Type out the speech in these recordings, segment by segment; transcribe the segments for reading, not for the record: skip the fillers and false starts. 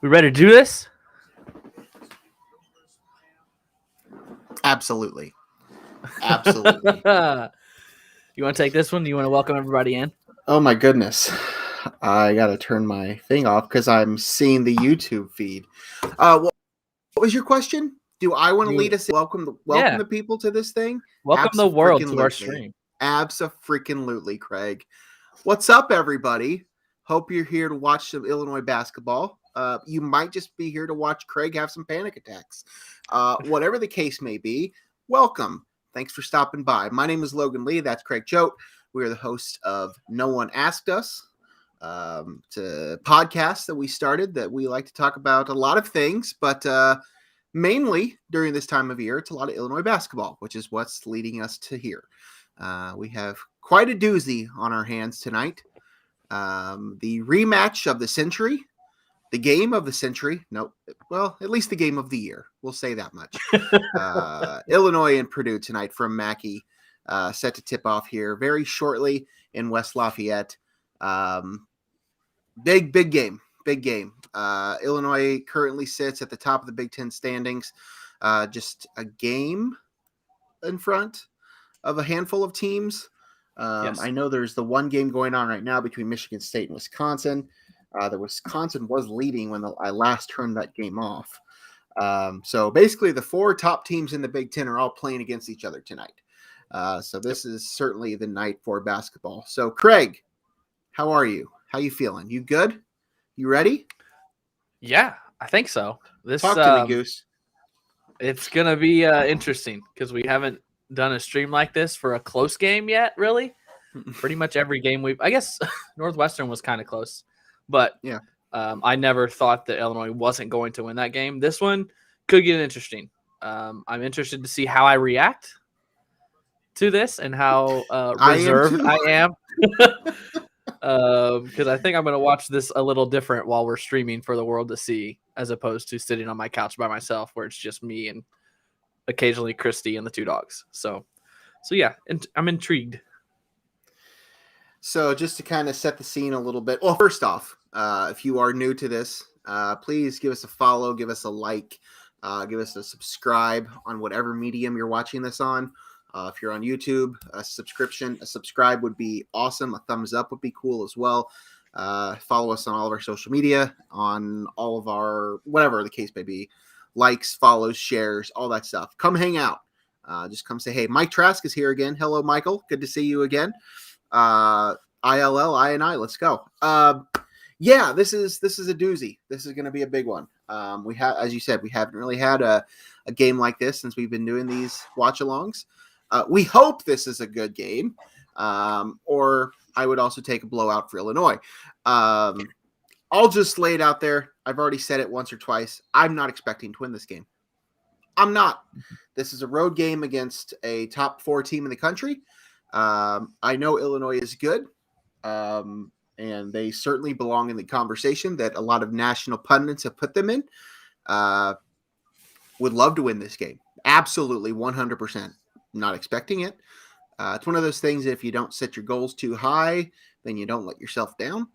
We ready to do this? Absolutely. Absolutely. You want to take this one? Do you want to welcome everybody in? Oh my goodness. I got to turn my thing off because I'm seeing the YouTube feed. What was your question? Do I want to lead us? Welcome the people to this thing? Welcome the world to our stream. Abso-freaking-lutely, Craig. What's up, everybody? Hope you're here to watch some Illinois basketball. You might just be here to watch Craig have some panic attacks. Whatever the case may be, welcome. Thanks for stopping by. My name is Logan Lee. That's Craig Choate. We are the hosts of No One Asked Us. It's a podcast that we started that we like to talk about a lot of things, but mainly during this time of year, it's a lot of Illinois basketball, which is what's leading us to here. We have quite a doozy on our hands tonight. The rematch of the century, the game of the century. Nope. Well, at least the game of the year. We'll say that much. Illinois and Purdue tonight from Mackey, set to tip off here very shortly in West Lafayette. Big game. Illinois currently sits at the top of the Big Ten standings, just a game in front of a handful of teams. Yes. I know there's the one game going on right now between Michigan State and Wisconsin. The Wisconsin was leading when I last turned that game off. So basically the four top teams in the Big Ten are all playing against each other tonight. So this is certainly the night for basketball. So Craig, how are you? How you feeling? You good? You ready? Yeah, I think so. Talk to me, Goose. It's going to be interesting because we haven't done a stream like this for a close game yet, really. Pretty much every game I guess Northwestern was kind of close, but yeah, I never thought that Illinois wasn't going to win that game. This one could get interesting. I'm interested to see how I react to this and how reserved I am. Because I think I'm going to watch this a little different while we're streaming for the world to see, as opposed to sitting on my couch by myself where it's just me and occasionally Christy and the two dogs. So yeah, I'm intrigued. So just to kind of set the scene a little bit. Well, first off, if you are new to this, please give us a follow, give us a like, give us a subscribe on whatever medium you're watching this on. If you're on YouTube, a subscribe would be awesome. A thumbs up would be cool as well. Follow us on all of our social media, on all of our, whatever the case may be, likes, follows, shares, all that stuff. Come hang out. Just come say, hey, Mike Trask is here again. Hello, Michael. Good to see you again. ILL, I, let's go. Yeah, this is a doozy. This is going to be a big one. We have, as you said, we haven't really had a game like this since we've been doing these watch-alongs. We hope this is a good game, or I would also take a blowout for Illinois. I'll just lay it out there. I've already said it once or twice. I'm not expecting to win this game. I'm not. This is a road game against a top 4 team in the country. I know Illinois is good, and they certainly belong in the conversation that a lot of national pundits have put them in. Would love to win this game. Absolutely, 100%. Not expecting it. It's one of those things that if you don't set your goals too high, then you don't let yourself down.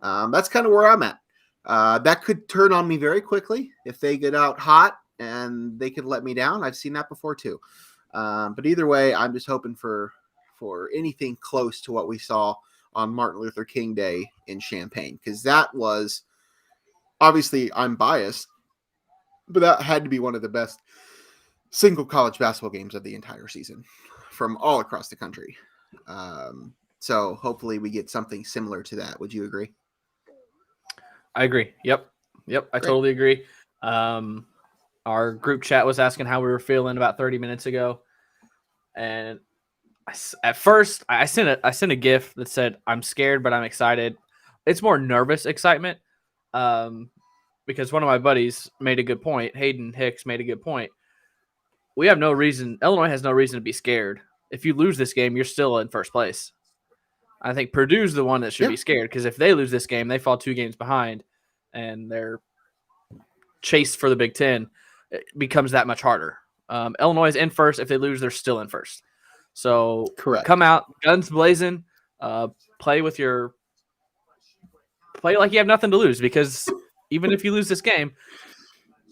That's kind of where I'm at. That could turn on me very quickly if they get out hot and they could let me down. I've seen that before too. But either way, I'm just hoping for anything close to what we saw on Martin Luther King Day in Champaign, because that was, obviously I'm biased, but that had to be one of the best single college basketball games of the entire season from all across the country. So hopefully we get something similar to that. Would you agree? I agree. Yep. I totally agree. Our group chat was asking how we were feeling about 30 minutes ago. And at first I sent a GIF that said, I'm scared, but I'm excited. It's more nervous excitement. Because one of my buddies made a good point. Hayden Hicks made a good point. Illinois has no reason to be scared. If you lose this game, you're still in first place. I think Purdue's the one that should be scared, because if they lose this game, they fall 2 games behind and they're chased for the Big Ten. it becomes that much harder. Illinois is in first. If they lose, they're still in first. So Correct. come out, guns blazing, play like you have nothing to lose, because even if you lose this game,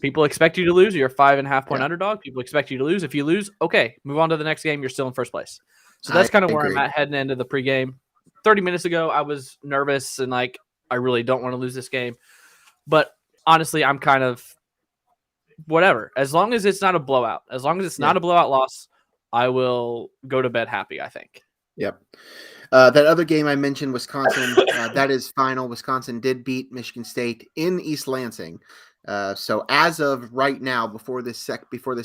people expect you to lose. You're a 5.5 point underdog. People expect you to lose. If you lose, okay, move on to the next game. You're still in first place. So that's kind of where I'm at heading into the pregame. 30 minutes ago, I was nervous and I really don't want to lose this game. But honestly, I'm kind of whatever. As long as it's not a blowout, as long as it's not a blowout loss, I will go to bed happy, I think. Yep. That other game I mentioned, Wisconsin, that is final. Wisconsin did beat Michigan State in East Lansing. So as of right now, before this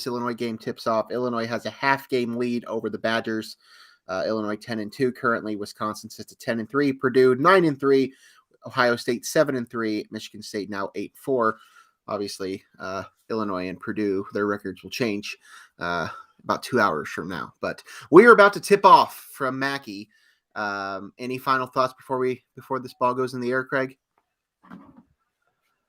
Illinois game tips off, Illinois has a half game lead over the Badgers. Illinois 10-2 currently. Wisconsin sits at 10-3. Purdue 9-3. Ohio State 7-3. Michigan State now 8-4. Obviously, Illinois and Purdue, their records will change about 2 hours from now. But we are about to tip off from Mackey. Any final thoughts before this ball goes in the air, Craig?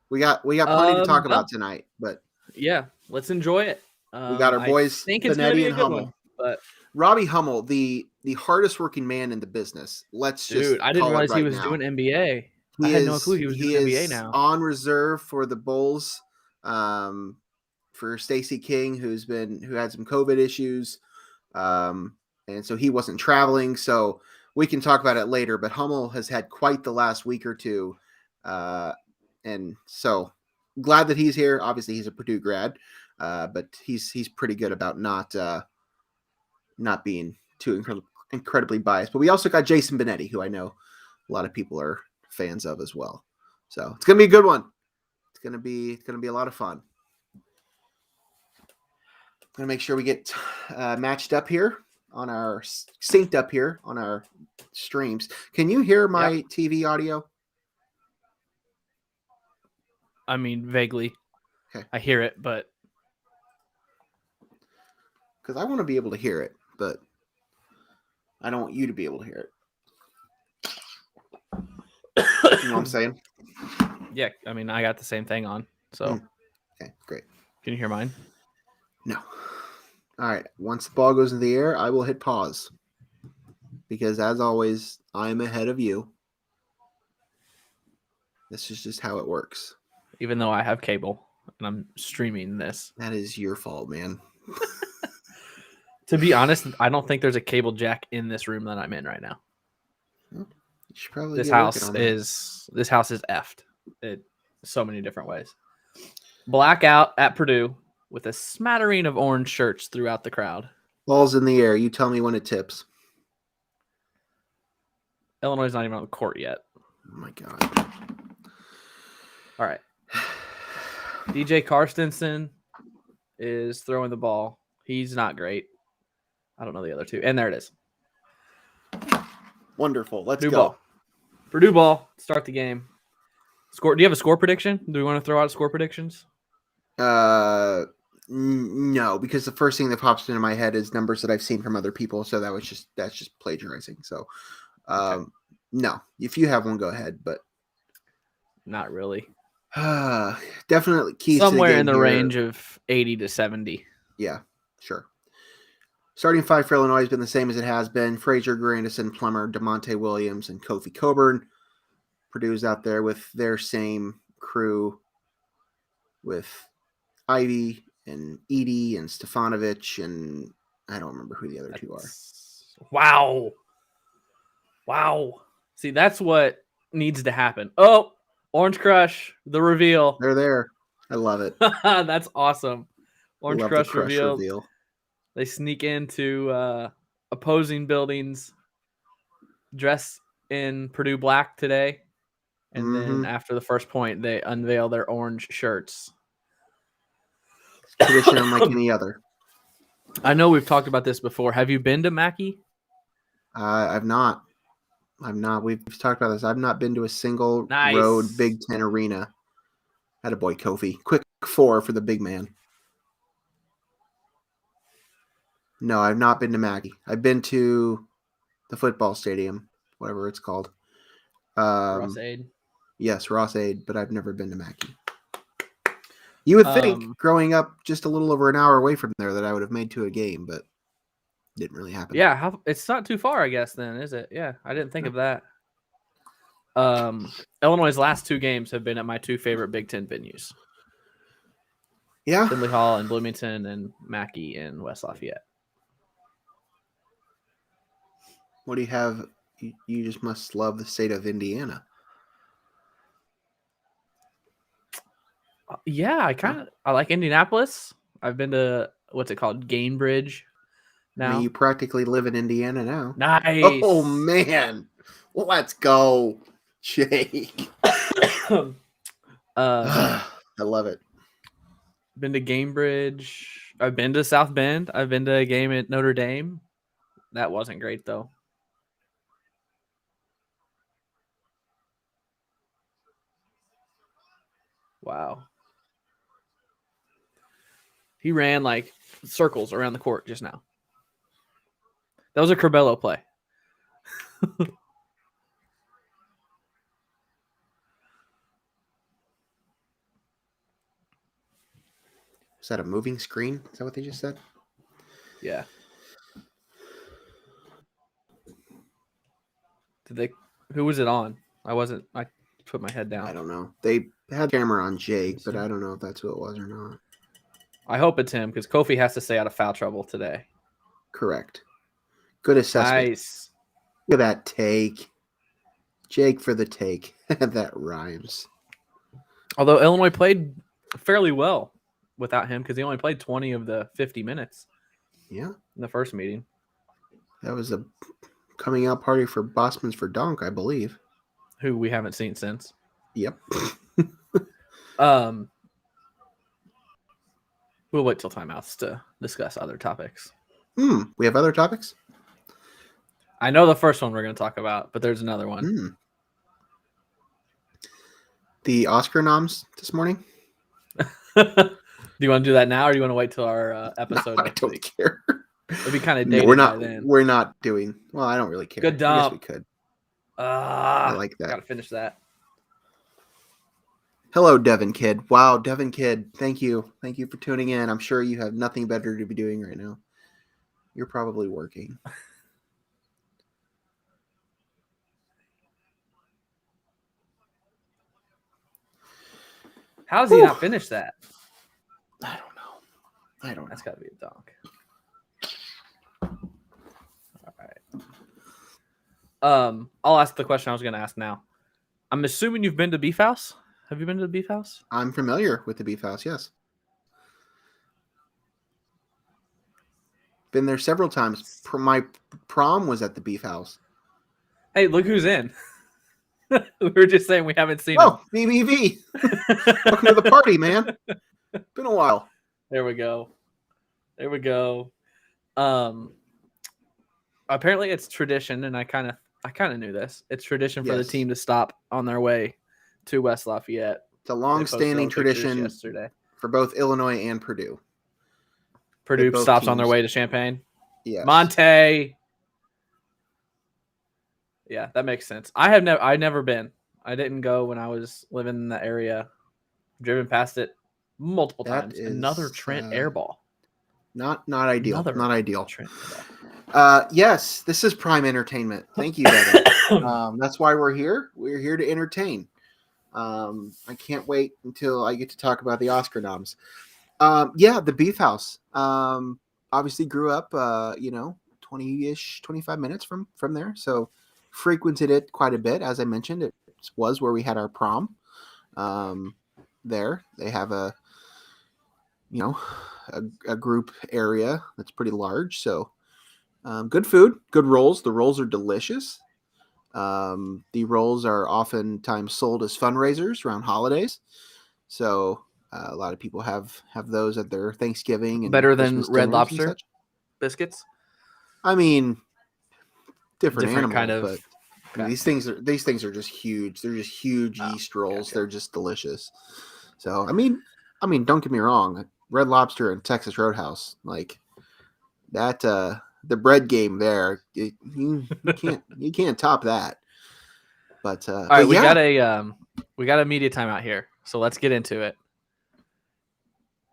We got plenty to talk about tonight, but yeah, let's enjoy it. We got our boys Benetti and Hummel. But Robbie Hummel, the hardest working man in the business. I didn't realize he was doing NBA. I had no clue he was doing NBA now. On reserve for the Bulls, for Stacey King, who had some COVID issues, and so he wasn't traveling. So we can talk about it later. But Hummel has had quite the last week or two, and so glad that he's here. Obviously, he's a Purdue grad, but he's pretty good about not being too incredibly biased. But we also got Jason Benetti, who I know a lot of people are fans of as well. So it's gonna be a good one. It's gonna be a lot of fun. Gonna make sure we get synced up here on our streams. Can you hear my TV audio? I mean, vaguely. Okay. I hear it, but because I want to be able to hear it, but I don't want you to be able to hear it. You know what I'm saying? Yeah, I mean, I got the same thing on. So okay, great. Can you hear mine? No. All right. Once the ball goes in the air, I will hit pause. Because as always, I'm ahead of you. This is just how it works. Even though I have cable and I'm streaming this. That is your fault, man. To be honest, I don't think there's a cable jack in this room that I'm in right now. You should probably this house is effed in so many different ways. Blackout at Purdue with a smattering of orange shirts throughout the crowd. Ball's in the air. You tell me when it tips. Illinois is not even on the court yet. Oh my God. All right. DJ Karstensen is throwing the ball. He's not great. I don't know the other two. And there it is. Wonderful. Let's Purdue go. Ball. Purdue ball. Start the game. Score. Do you have a score prediction? Do we want to throw out score predictions? No, because the first thing that pops into my head is numbers that I've seen from other people. So that's just plagiarizing. So, okay. No, if you have one, go ahead. But not really. Definitely keys somewhere to the game in the here. Range of 80 to 70. Yeah, sure. Starting five for Illinois has been the same as it has been. Frazier, Grandison, Plummer, DeMonte Williams, and Kofi Coburn. Purdue's out there with their same crew with Ivy and Edie and Stefanovic, and I don't remember who the other two are. Wow. See, that's what needs to happen. Oh, Orange Crush, the reveal. They're there. I love it. That's awesome. Orange Crush reveal. They sneak into opposing buildings, dress in Purdue black today, and then after the first point, they unveil their orange shirts. Tradition unlike any other. I know we've talked about this before. Have you been to Mackey? I've not. We've talked about this. I've not been to a single road Big Ten arena. Attaboy, Kofi. Quick 4 for the big man. No, I've not been to Mackey. I've been to the football stadium, whatever it's called. Ross-Ade. Yes, Ross-Ade, but I've never been to Mackey. You would think growing up just a little over an hour away from there that I would have made to a game, but didn't really happen. Yeah, it's not too far, I guess. Then is it? Yeah, I didn't think of that. Illinois' last 2 games have been at my 2 favorite Big Ten venues. Yeah, Finley Hall in Bloomington and Mackey in West Lafayette. what do you have? You just must love the state of Indiana. Yeah, I like Indianapolis. I've been to what's it called, Gainbridge. Now I mean, you practically live in Indiana now. Nice. Oh man, let's go, Jake. I love it. Been to Gainbridge. I've been to South Bend. I've been to a game at Notre Dame. That wasn't great though. Wow. He ran like circles around the court just now. That was a Curbelo play. Is that a moving screen? Is that what they just said? Yeah. Who was it on? I put my head down. I don't know. They had camera on Jake, but I don't know if that's who it was or not. I hope it's him because Kofi has to stay out of foul trouble today. Correct. Good assessment. Nice. Look at that take. Jake for the take. That rhymes. Although Illinois played fairly well without him because he only played 20 of the 50 minutes. Yeah. In the first meeting. That was a coming out party for Bosman's for Donk, I believe. Who we haven't seen since. Yep. We'll wait till timeouts to discuss other topics. We have other topics? I know the first one we're going to talk about, but there's another one. The Oscar noms this morning? Do you want to do that now, or do you want to wait till our episode next week? I don't care. It'd be kind of dated by then. We're not doing... Well, I don't really care. Good dump. I guess we could. I like that. Got to finish that. Hello, Devin Kidd. Wow, Devin Kidd. Thank you. Thank you for tuning in. I'm sure you have nothing better to be doing right now. You're probably working. How does he not finish that? I don't know. That's got to be a dunk. All right. I'll ask the question I was going to ask now. I'm assuming you've been to Beef House. Have you been to the Beef House? I'm familiar with the Beef House, yes. Been there several times. My prom was at the Beef House. Hey, look who's in. We were just saying we haven't seen him. Oh, BBV. Welcome to the party, man. Been a while. There we go. Apparently it's tradition, and I kind of knew this. It's tradition for the team to stop on their way to West Lafayette. It's a long-standing tradition yesterday for both Illinois and Purdue. Purdue stops on their way to Champaign. Yes. Monte. Yeah, that makes sense. I've never been. I didn't go when I was living in the area. Driven past it multiple times. Another Trent airball. Not ideal. Not ideal. Trent airball. Yes, this is prime entertainment. Thank you, Devin. That's why we're here. We're here to entertain. I can't wait until I get to talk about the Oscar noms. The Beef House. Obviously grew up, 20-ish, 25 minutes from there. So frequented it quite a bit. As I mentioned, it was where we had our prom. There they have a group area that's pretty large. So good food, good rolls. The rolls are delicious. The rolls are oftentimes sold as fundraisers around holidays. So a lot of people have those at their Thanksgiving. And better than Red Lobster biscuits. I mean, different animal, kind of. But these things are just huge. They're just huge yeast rolls. Gotcha. They're just delicious. So I mean, don't get me wrong. Red Lobster and Texas Roadhouse, like that. The bread game there, you can't top that. But all right, we got a media timeout here, so let's get into it.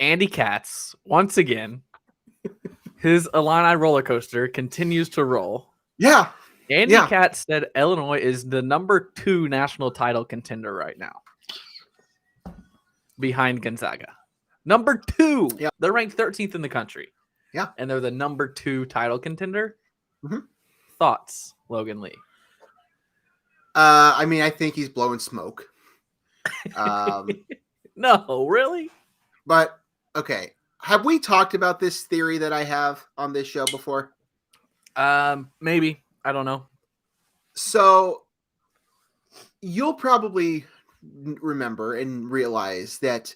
Andy Katz, once again, his Illini roller coaster continues to roll. Yeah. Andy Katz said Illinois is the number 2 national title contender right now, behind Gonzaga. Number 2. Yeah. They're ranked 13th in the country. Yeah. And they're the number 2 title contender. Mm-hmm. Thoughts, Logan Lee? I mean, I think he's blowing smoke. No, really? But, okay. Have we talked about this theory that I have on this show before? Maybe. I don't know. So, you'll probably remember and realize that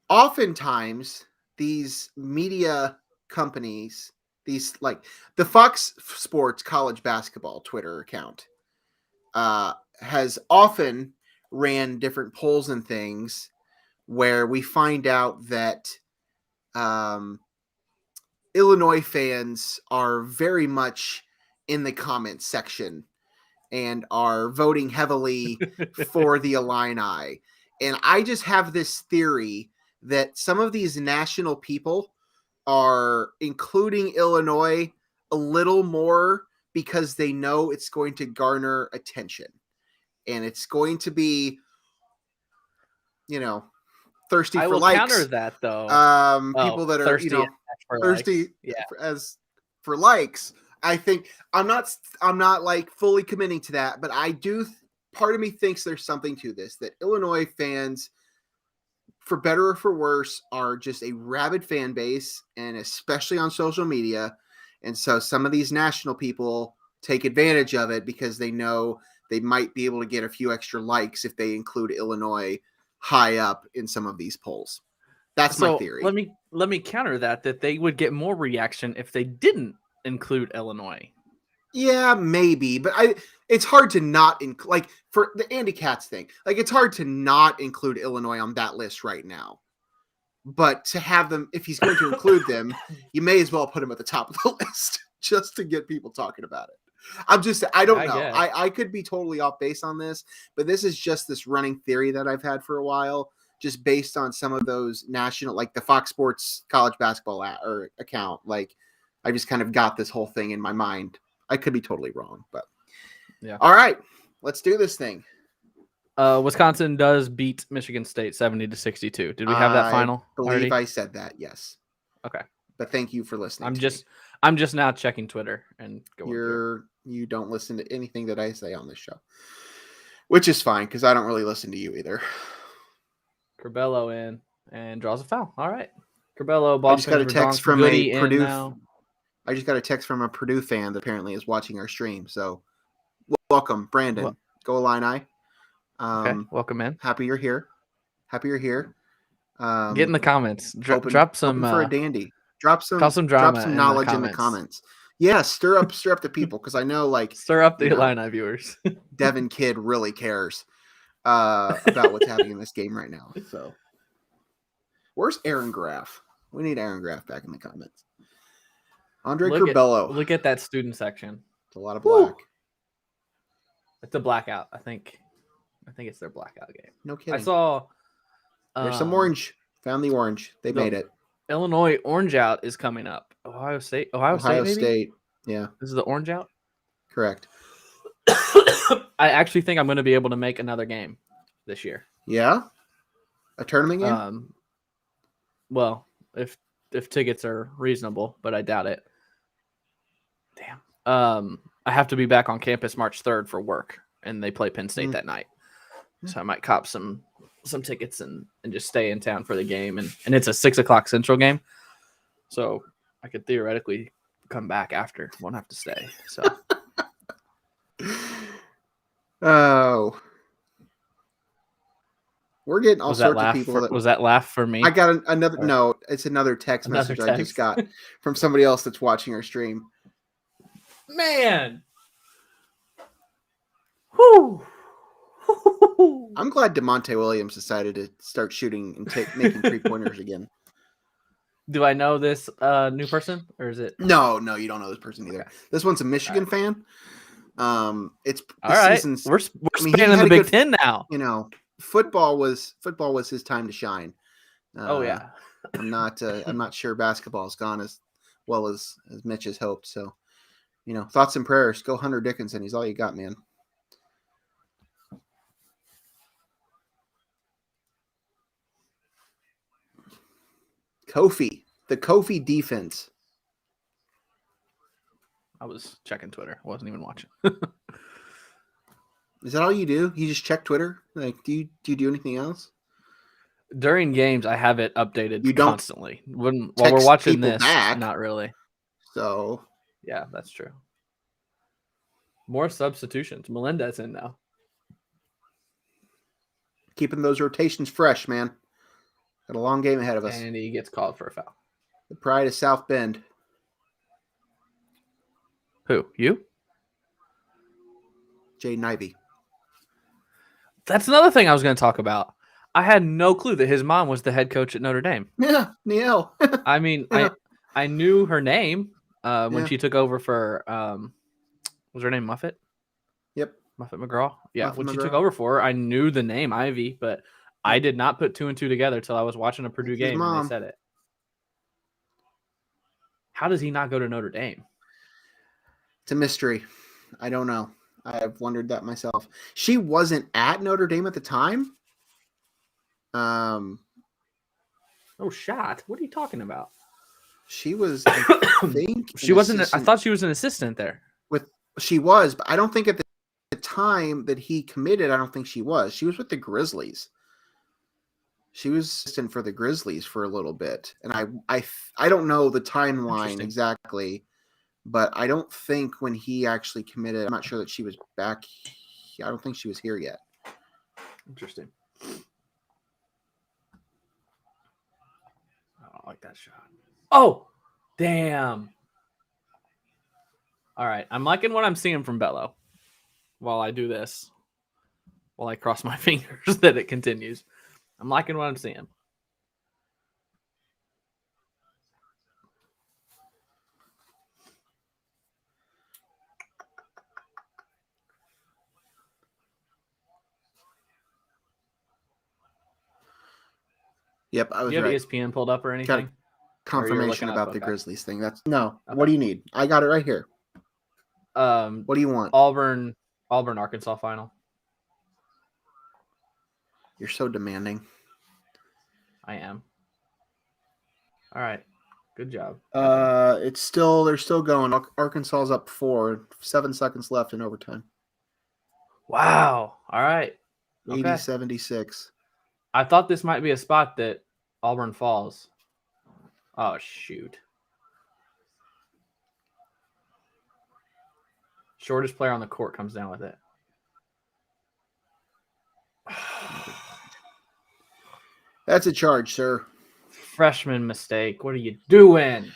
oftentimes these media companies, these like the Fox Sports college basketball Twitter account, has often ran different polls and things where we find out that Illinois fans are very much in the comments section and are voting heavily for the Illini. And I just have this theory that some of these national people are including Illinois a little more because they know it's going to garner attention. And it's going to be, thirsty for likes. I will counter that, though. People that are, thirsty thirsty for likes. I think I'm not like fully committing to that, but I do. Part of me thinks there's something to this, that Illinois fans, for better or for worse, are just a rabid fan base, and especially on social media. And so some of these national people take advantage of it because they know they might be able to get a few extra likes if they include Illinois high up in some of these polls. That's my theory. Let me counter that they would get more reaction if they didn't include Illinois. Yeah, maybe, but it's hard to not include, like, for the Andy Katz thing, like, it's hard to not include Illinois on that list right now. But to have them, if he's going to include them, you may as well put him at the top of the list just to get people talking about it. I don't know. I could be totally off base on this, but this is just this running theory that I've had for a while, just based on some of those national, like the Fox Sports college basketball account. Like, I just kind of got this whole thing in my mind. I could be totally wrong, but yeah. All right, let's do this thing. Wisconsin does beat Michigan State 70-62. Did we have that final? I believe already? I said that. Yes. Okay. But thank you for listening. I'm just now checking Twitter and going. You don't listen to anything that I say on this show, which is fine because I don't really listen to you either. Curbelo in and draws a foul. All right. Curbelo, Boston. I just got a text from a Purdue. I just got a text from a Purdue fan that apparently is watching our stream. So, welcome, Brandon. Go Illini. Okay, welcome in. Happy you're here. Get in the comments. Drop some for a dandy. Drop some drama. Drop some knowledge in the comments. Yeah, stir up the people, because I know, like, stir up the Illini viewers. Devin Kidd really cares about what's happening in this game right now. So, where's Aaron Graff? We need Aaron Graff back in the comments. Andre Curbelo. Look at that student section. It's a lot of black. It's a blackout. I think it's their blackout game. No kidding. I saw. There's some orange. Found the orange. They made it. Illinois orange out is coming up. Ohio State. Yeah. This is the orange out. Correct. I actually think I'm going to be able to make another game this year. Yeah. A tournament game. Well, if tickets are reasonable, but I doubt it. Damn. I have to be back on campus March 3rd for work, and they play Penn State that night. So I might cop some tickets and just stay in town for the game. And it's a 6:00 Central game. So I could theoretically come back after. Won't have to stay. So we're getting all sorts of people. Was that laugh for me? I got another note. It's another text message I just got from somebody else that's watching our stream. Man. Whew. I'm glad DeMonte Williams decided to start shooting and making 3-pointers again. Do I know this new person, or is it? No, you don't know this person either. Okay. This one's a Michigan fan. It's all right. Season's, we're spanning the Big Ten now. Football was his time to shine. Oh yeah. I'm not sure basketball's gone as well as Mitch has hoped. So, thoughts and prayers. Go Hunter Dickinson. He's all you got, man. Kofi. The Kofi defense. I was checking Twitter. I wasn't even watching. Is that all you do? You just check Twitter? Like, do you do anything else? During games, I have it updated You don't constantly. While we're watching this, not really. So, yeah, that's true. More substitutions. Melendez in now. Keeping those rotations fresh, man. Got a long game ahead of us. And he gets called for a foul. The pride of South Bend. Who? You? Jaden Ivey. That's another thing I was going to talk about. I had no clue that his mom was the head coach at Notre Dame. Yeah, Neil. I mean, Yeah. I knew her name when she took over for was her name Muffet? Yep. Muffet McGraw. Yeah, Muffet when she McGraw. took over for her, I knew the name Ivy, but I did not put two and two together till I was watching a Purdue That's his game and mom. they said it. How does he not go to Notre Dame? It's a mystery. I don't know. I've wondered that myself. She wasn't at Notre Dame at the time. Oh, shot. What are you talking about? She was, I think, She wasn't. I thought she was an assistant there. She was, but I don't think at the time that he committed, I don't think she was. She was with the Grizzlies. She was assistant for the Grizzlies for a little bit, and I don't know the timeline exactly, but I don't think when he actually committed, I'm not sure that she was back. I don't think she was here yet. Interesting. I don't like that shot. Oh, damn. All right. I'm liking what I'm seeing from Bello while I do this, while I cross my fingers that it continues. I'm liking what I'm seeing. Yep, I was Do you have right. ESPN pulled up or anything? Confirmation about the Grizzlies thing. No. Okay. What do you need? I got it right here. What do you want? Auburn, Arkansas final. You're so demanding. I am. All right. Good job. They're still going. Arkansas is up 4. 7 seconds left in overtime. Wow. All right. 80-76. I thought this might be a spot that Auburn falls. Oh, shoot. Shortest player on the court comes down with it. That's a charge, sir. Freshman mistake. What are you doing?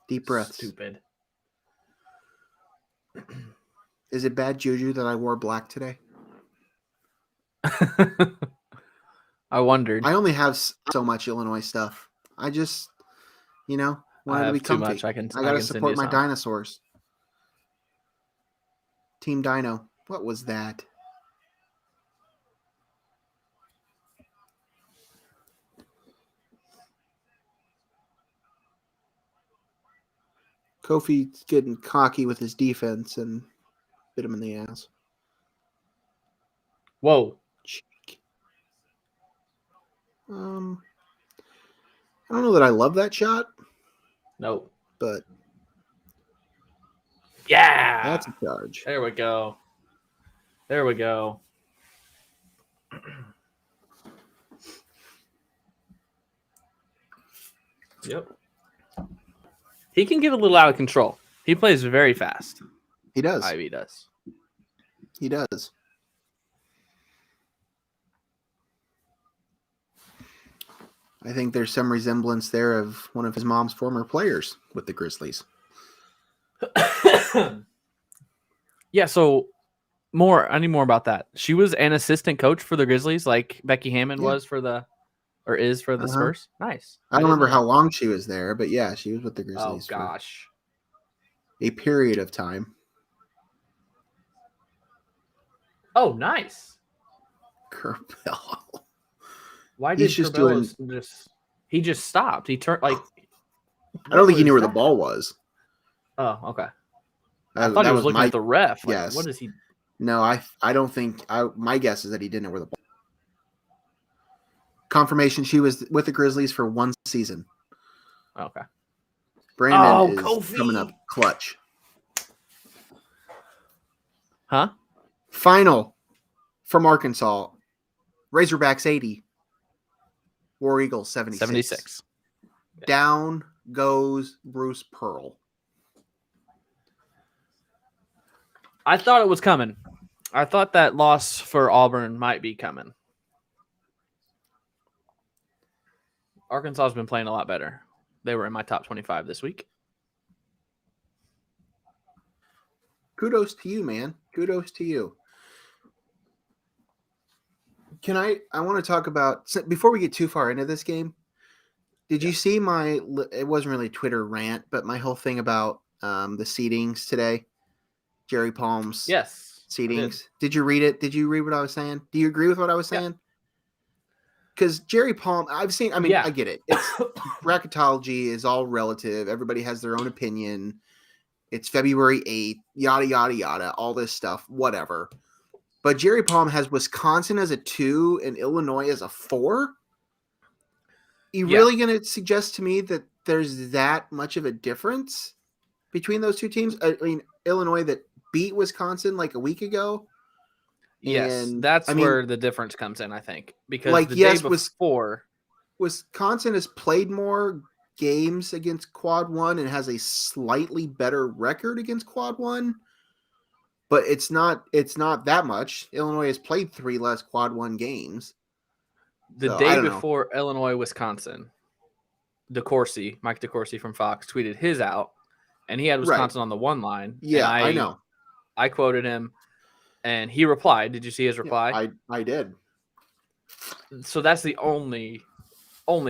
Deep breaths. Stupid. Is it bad juju that I wore black today? I wondered. I only have so much Illinois stuff. I just, wanted to be comfy. Too much. I got to support my dinosaurs. Team Dino. What was that? Kofi's getting cocky with his defense and bit him in the ass. Whoa. I don't know that I love that shot. Nope. But yeah, that's a charge. There we go. Yep. He can get a little out of control. He plays very fast. He does. Ivy does. He does. I think there's some resemblance there of one of his mom's former players with the Grizzlies. Yeah, so I need more about that. She was an assistant coach for the Grizzlies, like Becky Hammond is for the Spurs. Nice. I don't remember how long she was there, but yeah, she was with the Grizzlies. Oh gosh. For a period of time. Oh, nice. Curbelo. Why He's did just Curbelo doing. He just stopped. He turned like. I don't think he was knew where the that? ball was. Oh, okay. I thought That he was was looking my at the ref. Like, guess. what is he? No, I don't think. My guess is that he didn't know where the ball. Confirmation: she was with the Grizzlies for 1 season. Okay. Brandon Oh, is Kofi. coming up clutch. Huh? Final from Arkansas. Razorbacks 80. War Eagles 76. 76. Down goes Bruce Pearl. I thought it was coming. I thought that loss for Auburn might be coming. Arkansas has been playing a lot better. They were in my top 25 this week. Kudos to you, man. Kudos to you. I want to talk about, before we get too far into this game, did you see it wasn't really a Twitter rant, but my whole thing about the seedings today? Jerry Palm's seedings. Did you read it? Did you read what I was saying? Do you agree with what I was saying? Because Jerry Palm, I get it. It's bracketology is all relative. Everybody has their own opinion. It's February 8th, yada, yada, yada, all this stuff, whatever. But Jerry Palm has Wisconsin as a 2 and Illinois as a 4. You really going to suggest to me that there's that much of a difference between those two teams? I mean, Illinois that beat Wisconsin like a week ago. Yes, that's where the difference comes in, I think. Because like, the day before, Wisconsin has played more games against Quad 1 and has a slightly better record against Quad 1. But it's not that much. Illinois has played 3 less Quad 1 games. The day before Illinois, Wisconsin, Mike DeCourcy from Fox tweeted his out, and he had Wisconsin on the 1 line. Yeah, and I know. I quoted him, and he replied. Did you see his reply? Yeah, I did. So that's the only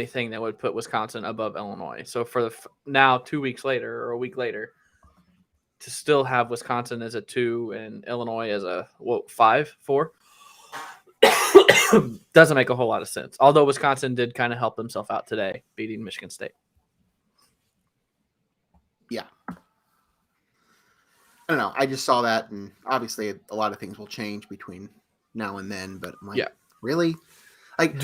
thing that would put Wisconsin above Illinois. So for now, 2 weeks later or a week later, to still have Wisconsin as a 2 and Illinois as a 5, 4 doesn't make a whole lot of sense. Although Wisconsin did kind of help himself out today, beating Michigan State. Yeah. I don't know. I just saw that, and obviously a lot of things will change between now and then. But I'm like, really? Like,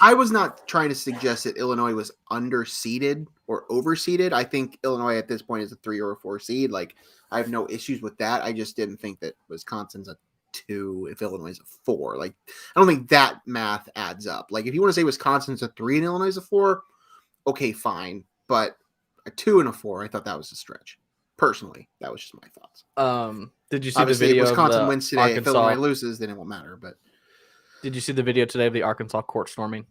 I was not trying to suggest that Illinois was underseeded or overseeded. I think Illinois at this point is a 3 or a 4 seed. Like, I have no issues with that. I just didn't think that Wisconsin's a 2 if Illinois is a 4. Like, I don't think that math adds up. Like, if you want to say Wisconsin's a 3 and Illinois is a 4, okay, fine. But a 2 and a 4, I thought that was a stretch. Personally, that was just my thoughts. Did you see Obviously, the video? If Wisconsin of wins today, Arkansas, if Illinois loses, then it won't matter. But did you see the video today of the Arkansas court storming?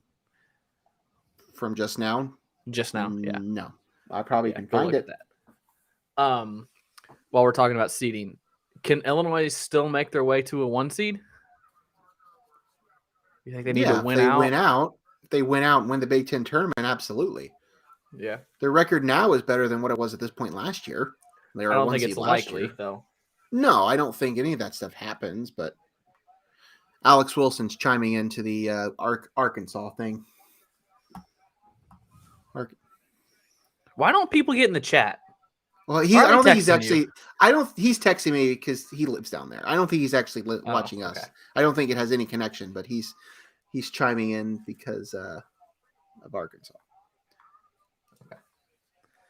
From just now? Just now, yeah. No, I probably can find it. That. While we're talking about seeding, can Illinois still make their way to a 1 seed? You think they need to win out? If they win out and win the Big Ten tournament, absolutely. Yeah. Their record now is better than what it was at this point last year. I don't think it's likely, though. No, I don't think any of that stuff happens, but Alex Wilson's chiming into the Arkansas thing. Why don't people get in the chat? Well, I don't think he's actually. He's texting me because he lives down there. I don't think he's actually watching us. I don't think it has any connection, but he's chiming in because of Arkansas. Okay.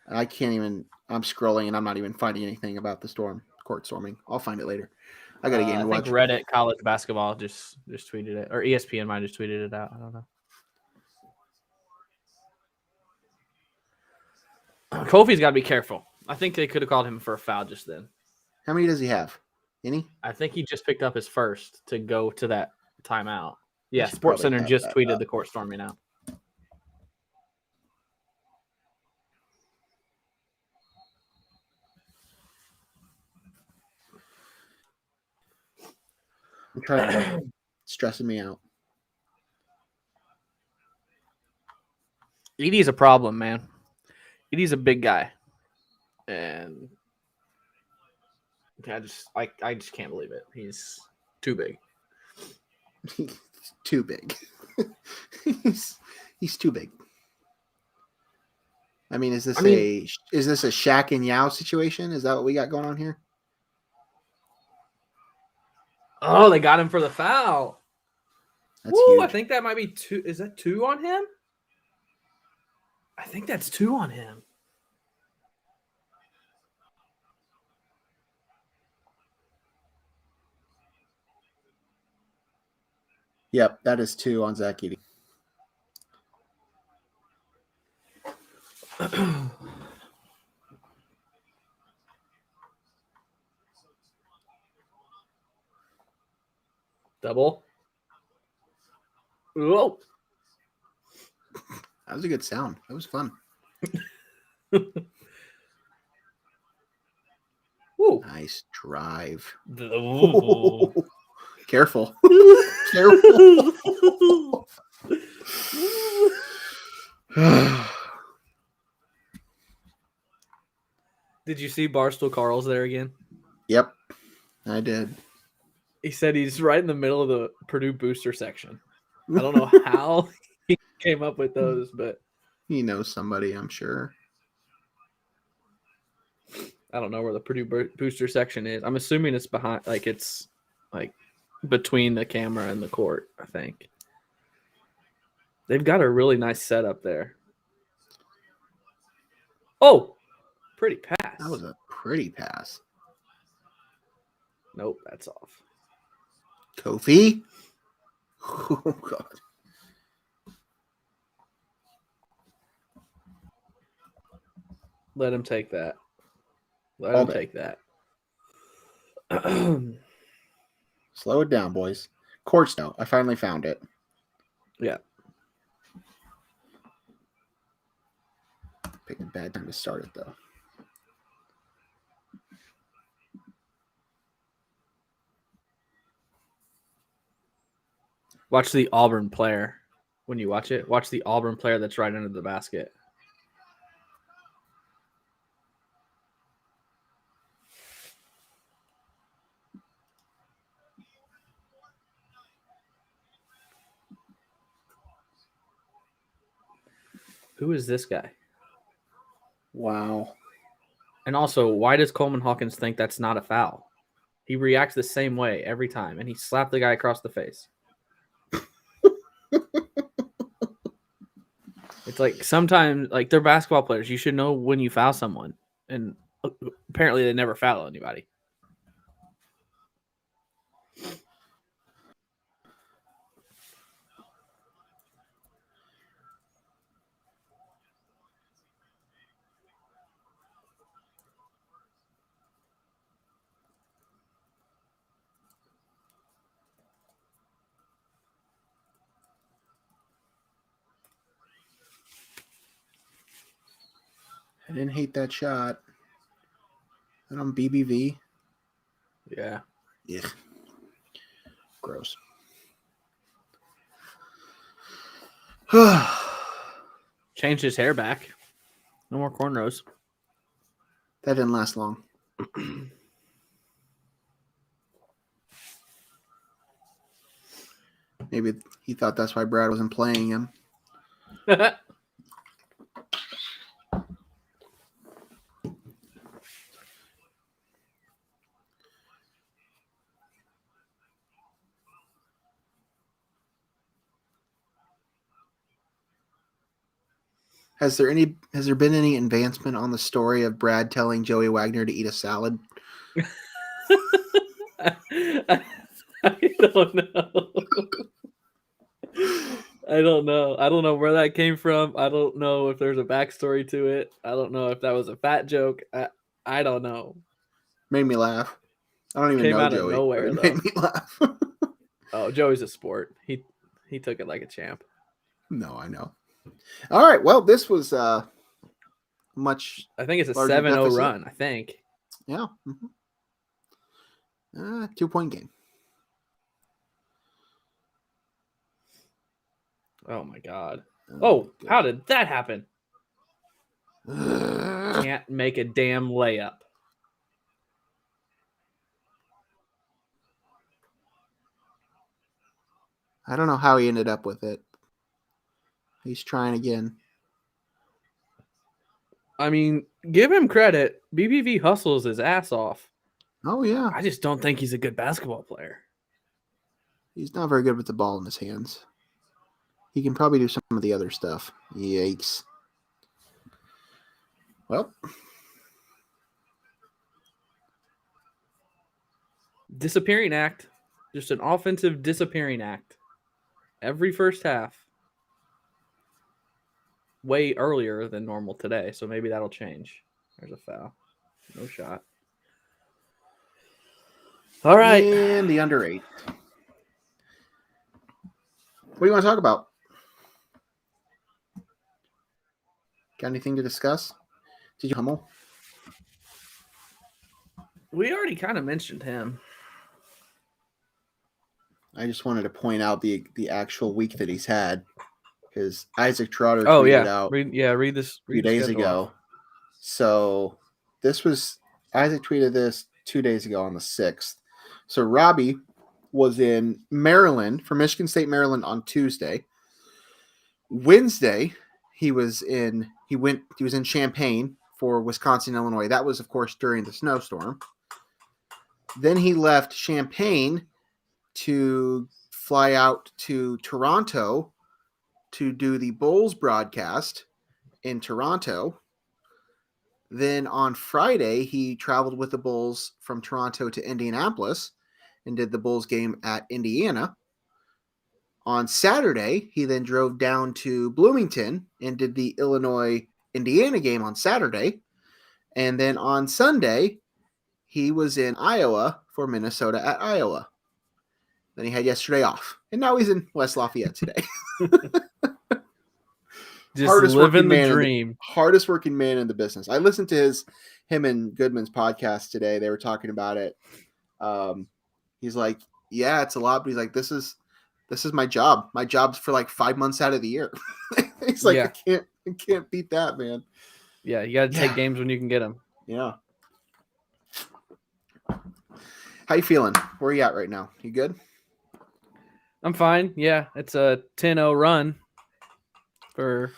I can't even. I'm scrolling and I'm not even finding anything about the court storming. I'll find it later. I got a game to watch. I think Reddit college basketball just tweeted it, or ESPN might just tweeted it out. I don't know. Kofi's got to be careful. I think they could have called him for a foul just then. How many does he have? Any? I think he just picked up his first to go to that timeout. Yeah, SportsCenter just tweeted the court storming out. I'm trying to stressing me out. Edie's a problem, man. Edie's a big guy. And I just can't believe it. He's Too big. He's too big. he's too big. I mean, is this a Shaq and Yao situation? Is that what we got going on here? Oh, they got him for the foul. That's huge. I think that might be 2. Is that 2 on him? I think that's 2 on him. Yep, that is 2 on Zach Edey. Double. Whoa. That was a good sound. That was fun. Nice drive. Careful. Careful. Did you see Barstool Carl's there again? Yep, I did. He said he's right in the middle of the Purdue booster section. I don't know how he came up with those, but he knows somebody, I'm sure. I don't know where the Purdue booster section is. I'm assuming it's behind, like it's like between the camera and the court, I think. They've got a really nice setup there. Oh, pretty pass. That was a pretty pass. Nope, that's off. Kofi? Oh, God. Let him take that. Let him take that. Slow it down, boys. Courts, though. I finally found it. Yeah. Picked a bad time to start it, though. Watch the Auburn player when you watch it. Watch the Auburn player that's right under the basket. Who is this guy? Wow. And also, why does Coleman Hawkins think that's not a foul? He reacts the same way every time, and he slapped the guy across the face. It's like sometimes, like they're basketball players. You should know when you foul someone, and apparently they never foul anybody. I didn't hate that shot. And on BBV. Yeah. Yeah. Gross. Changed his hair back. No more cornrows. That didn't last long. Maybe he thought that's why Brad wasn't playing him. Has there been any advancement on the story of Brad telling Joey Wagner to eat a salad? I don't know. I don't know. I don't know where that came from. I don't know if there's a backstory to it. I don't know if that was a fat joke. I don't know. Made me laugh. I don't even Came know out Joey. of nowhere, It though. made me laugh. Oh, Joey's a sport. He took it like a champ. No, I know. All right. Well, this was much. I think it's a larger 7-0 deficit. run. I think. Yeah. 2-point game. Oh my God. Oh, how did that happen? God. Can't make a damn layup. I don't know how he ended up with it. He's trying again. I mean, give him credit. BBV hustles his ass off. Oh, yeah. I just don't think he's a good basketball player. He's not very good with the ball in his hands. He can probably do some of the other stuff. Yikes. Well. Disappearing act. Just an offensive disappearing act. Every first half. Way earlier than normal today, so maybe that'll change. There's a foul. No shot. All right. And the under 8. What do you want to talk about? Got anything to discuss? Did you Hummel? We already kind of mentioned him. I just wanted to point out the actual week that he's had, because Isaac Trotter tweeted out read this a few days ago. So this was Isaac tweeted this 2 days ago on the 6th. So Robbie was in Maryland, for Michigan State, Maryland on Tuesday. Wednesday, he was in Champaign for Wisconsin, Illinois. That was, of course, during the snowstorm. Then he left Champaign to fly out to Toronto to do the Bulls broadcast in Toronto. Then on Friday, he traveled with the Bulls from Toronto to Indianapolis and did the Bulls game at Indiana. On Saturday, he then drove down to Bloomington and did the Illinois-Indiana game on Saturday. And then on Sunday, he was in Iowa for Minnesota at Iowa. Then he had yesterday off. And now he's in West Lafayette today. Just living the dream. Hardest working man in the business. I listened to him and Goodman's podcast today. They were talking about it. He's like, yeah, it's a lot, but he's like, this is my job. My job's for like 5 months out of the year. He's like, I can't beat that, man. Yeah, you got to take games when you can get them. Yeah. How you feeling? Where are you at right now? You good? I'm fine. Yeah, it's a 10-0 run for.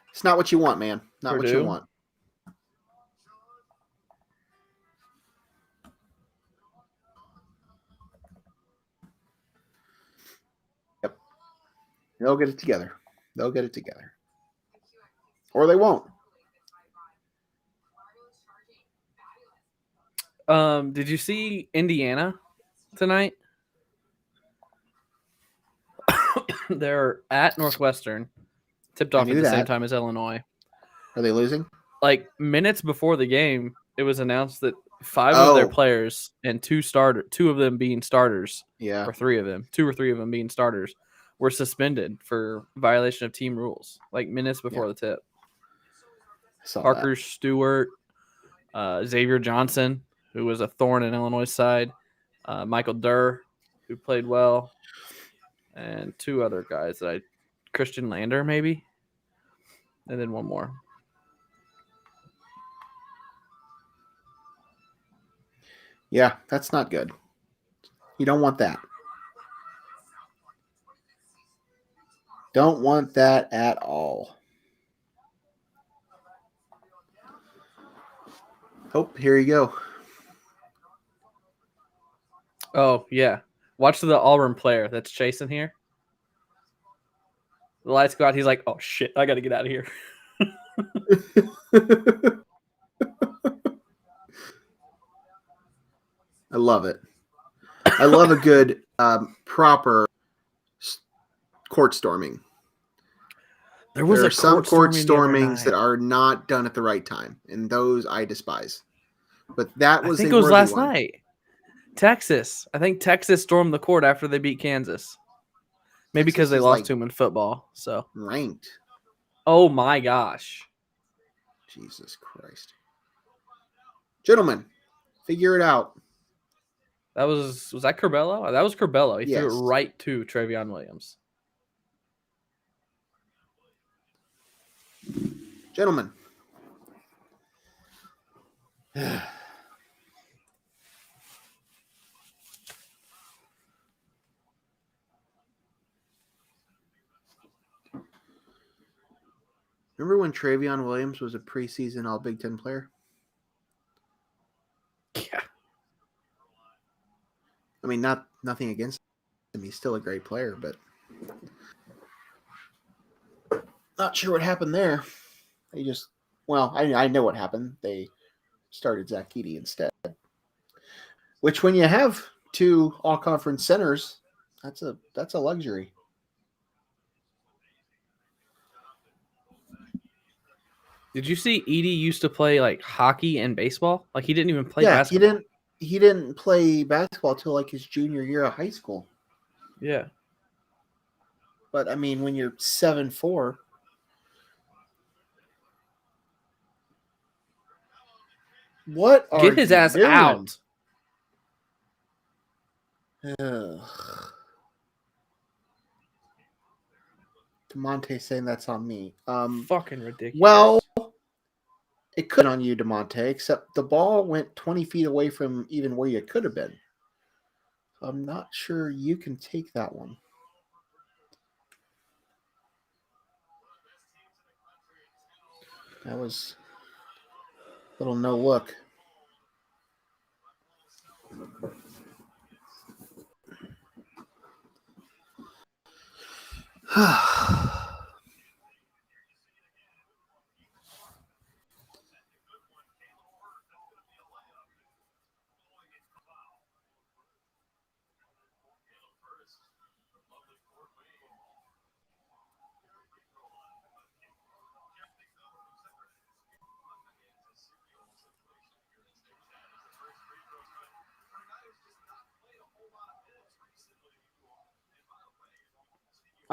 It's not what you want, man. Not Purdue. What you want. Yep. They'll get it together. Or they won't. Did you see Indiana tonight? They're at Northwestern, tipped off at the same time as Illinois. Are they losing? Like minutes before the game, it was announced that 5 of their players and 2 of them being starters, or 3 of them, 2 or 3 of them being starters, were suspended for violation of team rules. Like minutes before the tip. Parker Stewart, Xavier Johnson, who was a thorn in Illinois' side, Michael Durr, who played well, and 2 other guys Christian Lander maybe, and then 1 more. Yeah, that's not good. You don't want that. Don't want that at all. Oh, here you go. Oh, yeah. Watch the Auburn player that's chasing here. The lights go out. He's like, oh, shit, I got to get out of here. I love it. I love a good, proper court storming. There are some court stormings that are not done at the right time, and those I despise. But that was I think it was last night. Texas. I think Texas stormed the court after they beat Kansas. Maybe because they lost to them in football. So ranked. Oh my gosh. Jesus Christ. Gentlemen, figure it out. That was that Curbelo? That was Curbelo. He threw it right to Travion Williams. Gentlemen. Remember when Travion Williams was a preseason All Big Ten player? Yeah. I mean, nothing against him. He's still a great player, but not sure what happened there. They just, well, I know what happened. They started Zach Edey instead. Which, when you have two all-conference centers, that's a luxury. Did you see Edey used to play like hockey and baseball? Like he didn't even play basketball. He didn't play basketball till like his junior year of high school. Yeah. But I mean, when you're 7'4", what are Get his you ass doing? out. DeMonte saying that's on me. Fucking ridiculous. Well, it could have been on you, DeMonte, except the ball went 20 feet away from even where you could have been. I'm not sure you can take that one. That was a little no look.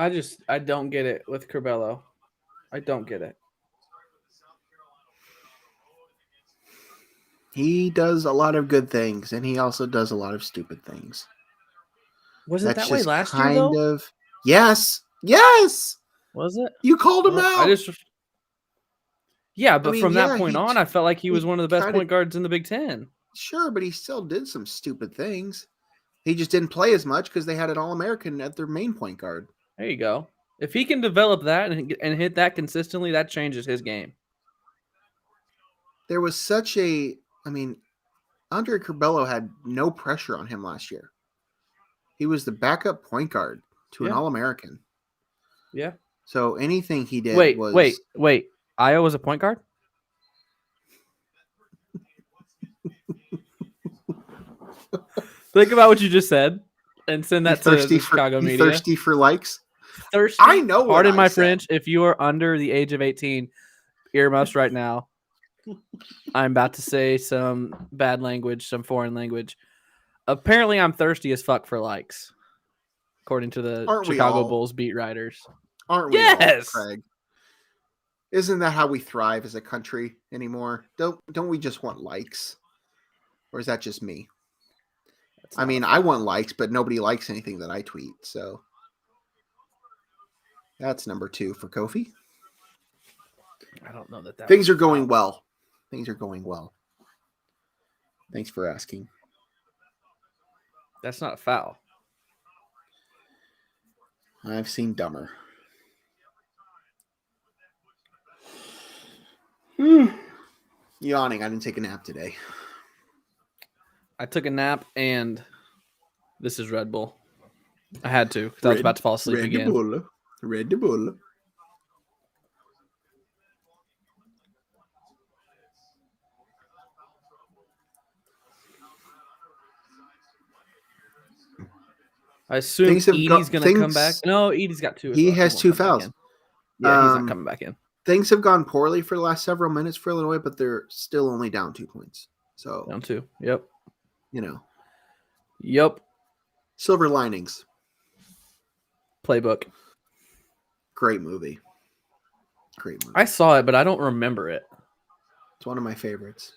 I don't get it with Curbelo. I don't get it. He does a lot of good things, and he also does a lot of stupid things. Was it that way last year, kind though? of. Yes. Was it? You called him out. Yeah, but from that point on, I felt like he was one of the best point guards in the Big Ten. Sure, but he still did some stupid things. He just didn't play as much because they had an All-American at their main point guard. There you go. If he can develop that and hit that consistently, that changes his game. There was such a, I mean, Andre Curbelo had no pressure on him last year. He was the backup point guard to an All-American. Yeah. So anything he did was... Wait. Iowa's a point guard? Think about what you just said and send that to the Chicago media. Thirsty for likes? Thirsty. I know what Pardon my said. French. If you are under the age of 18, earmuffs right now. I'm about to say some bad language, some foreign language. Apparently, I'm thirsty as fuck for likes, according to the Chicago Bulls beat writers. Aren't we all, Craig? Isn't that how we thrive as a country anymore? Don't we just want likes? Or is that just me? I mean, I want likes, but nobody likes anything that I tweet. So that's number 2 for Kofi. I don't know that things are going well. Things are going well. Thanks for asking. That's not a foul. I've seen dumber. Yawning. I didn't take a nap today. I took a nap, and this is Red Bull. I had to because I was about to fall asleep again. Red Bull. I assume Edey's going to come back. No, Edey's got 2. He has 2 fouls. Yeah, he's not coming back in. Things have gone poorly for the last several minutes for Illinois, but they're still only down 2 points. So down 2. Yep. Yep. Silver linings. Playbook. Great movie. I saw it, but I don't remember it. It's one of my favorites.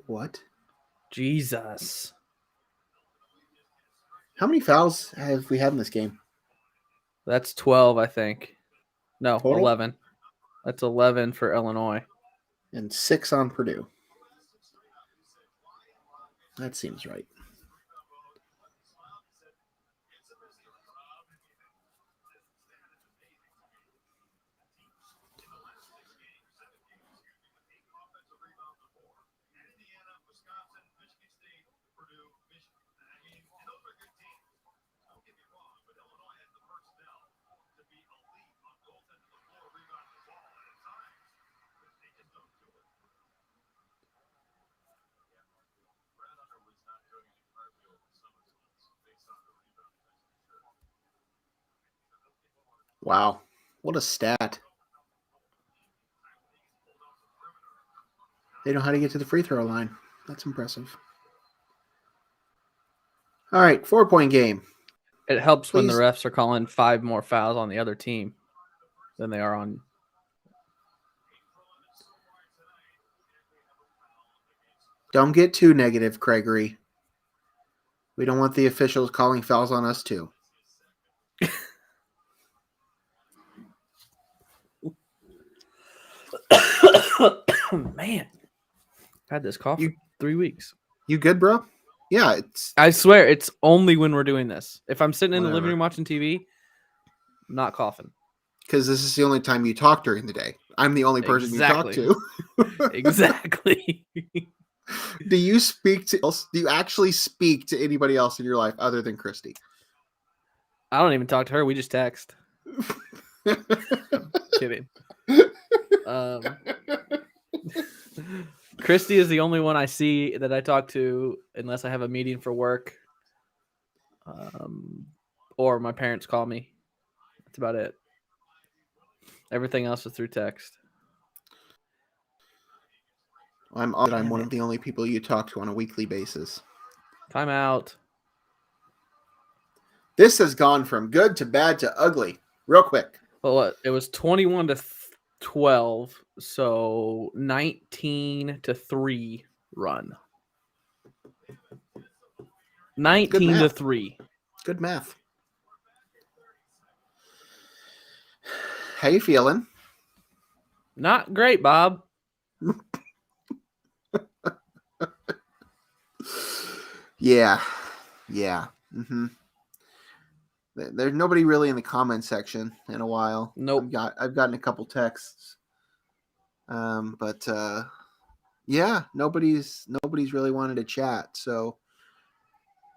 What? Jesus. How many fouls have we had in this game? That's 12, I think. No, Total? 11. That's 11 for Illinois. And 6 on Purdue. That seems right. Wow. What a stat. They know how to get to the free throw line. That's impressive. All right, 4-point game. It helps when the refs are calling 5 more fouls on the other team than they are on. Don't get too negative, Gregory. We don't want the officials calling fouls on us too. Man, I've had this cough for 3 weeks. You good, bro? Yeah, it's. I swear, it's only when we're doing this. If I'm sitting in the living room watching TV, I'm not coughing. Because this is the only time you talk during the day. I'm the only person you talk to. Exactly. Do you actually speak to anybody else in your life other than Christy? I don't even talk to her. We just text. Kidding. Christy is the only one I see that I talk to unless I have a meeting for work, or my parents call me. That's about it. Everything else is through text. I'm one of the only people you talk to on a weekly basis. Time out. This has gone from good to bad to ugly real quick. Well, what? It was 21-12, so 19-3 run. 19-3. Good math. How you feeling? Not great, Bob. Yeah. Mm-hmm. There's nobody really in the comment section in a while. Nope. I've gotten a couple texts. But yeah, nobody's really wanted to chat. So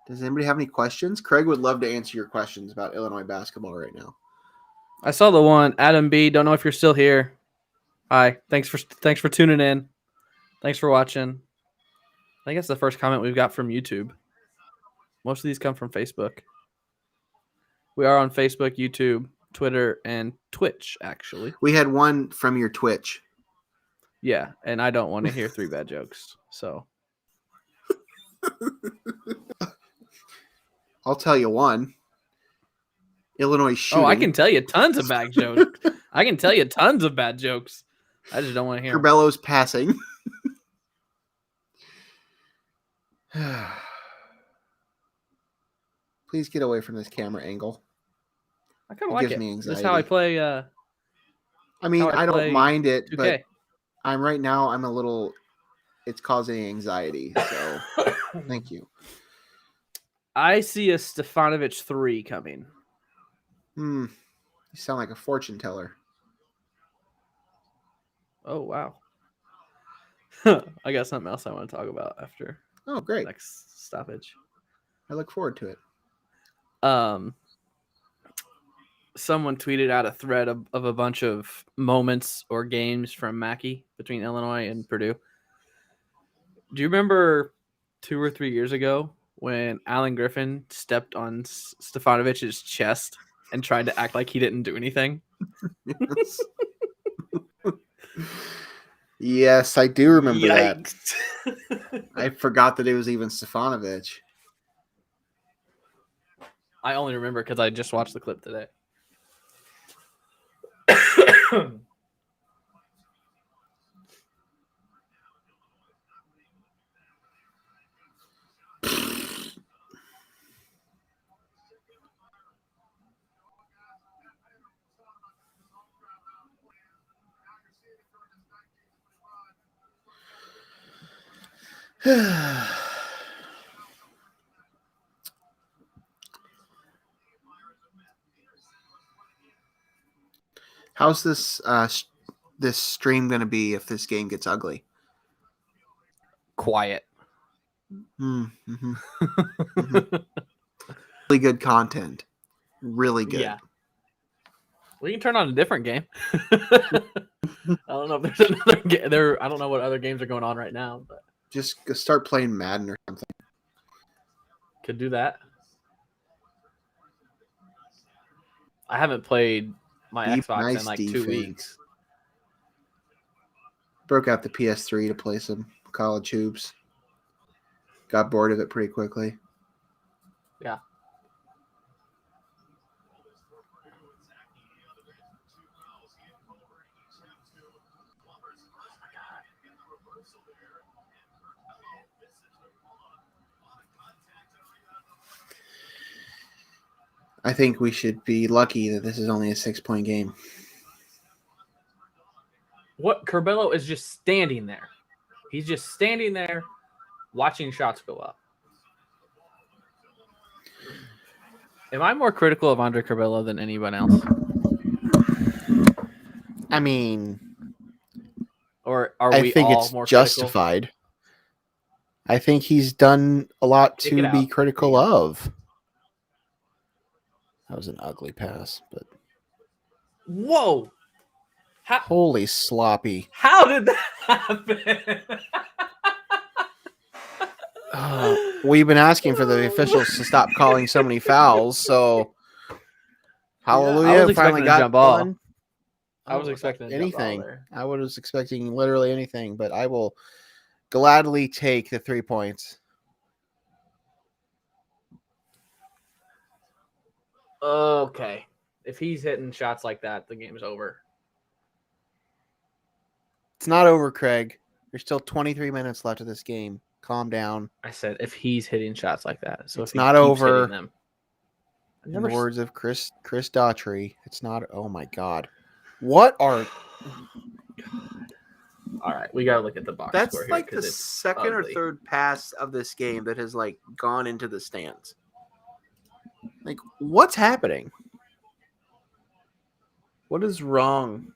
does anybody have any questions? Craig would love to answer your questions about Illinois basketball right now. I saw the one, Adam B. Don't know if you're still here. Hi. Thanks for tuning in. Thanks for watching. I think that's the first comment we've got from YouTube. Most of these come from Facebook. We are on Facebook, YouTube, Twitter, and Twitch, actually. We had one from your Twitch. Yeah, and I don't want to hear 3 bad jokes, so. I'll tell you one. Illinois shooting. Oh, I can tell you tons of bad jokes. I can tell you tons of bad jokes. I just don't want to hear Curbello's passing. Please get away from this camera angle. I kind of like it. Me anxiety. This is how I play. I mean, I don't mind it, 2K. but I'm a little. It's causing anxiety. So, thank you. I see a Stefanovic 3 coming. You sound like a fortune teller. Oh, wow. I got something else I want to talk about after. Oh, great. Next stoppage. I look forward to it. Someone tweeted out a thread of a bunch of moments or games from Mackey between Illinois and Purdue. Do you remember 2 or 3 years ago when Alan Griffin stepped on Stefanovic's chest and tried to act like he didn't do anything? Yes. Yes, I do remember that. I forgot that it was even Stefanovic. I only remember because I just watched the clip today. How's this this stream going to be if this game gets ugly? Quiet. Mm-hmm. Mm-hmm. Really good content. Really good. Yeah. We can turn on a different game. I don't know if there's another game there. I don't know what other games are going on right now, but just start playing Madden or something. Could do that. I haven't played my Be Xbox nice in like defense. 2 weeks. Broke out the PS3 to play some college hoops. Got bored of it pretty quickly. Yeah. I think we should be lucky that this is only a 6-point game. What Curbelo is just standing there. He's just standing there watching shots go up. Am I more critical of Andre Curbelo than anyone else? I mean, Or are I we think all it's more justified. I think he's done a lot Kick it to be out. critical of. That was an ugly pass, but Whoa! holy sloppy. How did that happen? We've been asking for the officials to stop calling so many fouls, so hallelujah, I was finally expecting a got jump ball. one. I was expecting a jump ball anything. there. I was expecting literally anything, but I will gladly take the 3 points. Okay. If he's hitting shots like that, the game's over. It's not over, Craig. There's still 23 minutes left of this game. Calm down. I said if he's hitting shots like that. So It's if he not keeps over. hitting them. In the words of Chris Daughtry, it's not. Oh my God. What are. All right, we gotta look at the box That's score like here, the it's second ugly. or third pass of this game that has like gone into the stands. Like, what's happening? What is wrong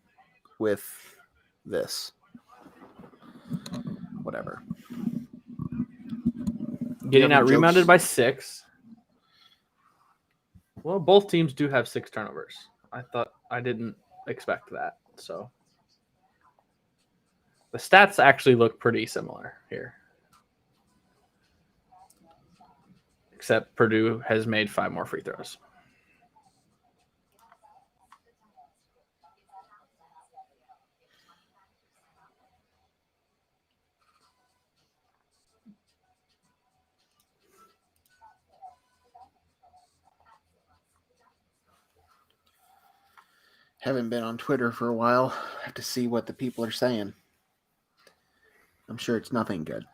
with this? Whatever. Getting Yeah, out but rebounded jokes- by 6. Well, both teams do have 6 turnovers. I didn't expect that. So the stats actually look pretty similar here. Except Purdue has made 5 more free throws. Haven't been on Twitter for a while. Have to see what the people are saying. I'm sure it's nothing good.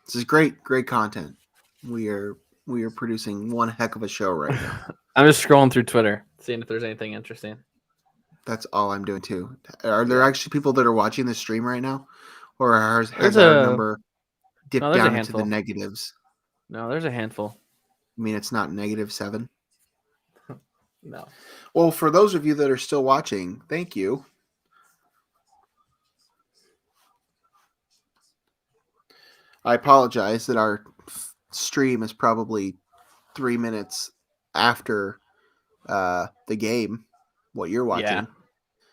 This is great content. We are producing one heck of a show right now. I'm just scrolling through Twitter, seeing if there's anything interesting. That's all I'm doing too. Are there actually people that are watching the stream right now, or has a- our number dipped no, there's a down into the handful. negatives? No, there's a handful. I mean, it's not -7. No. Well, for those of you that are still watching, thank you. I apologize that our stream is probably 3 minutes after the game, what you're watching.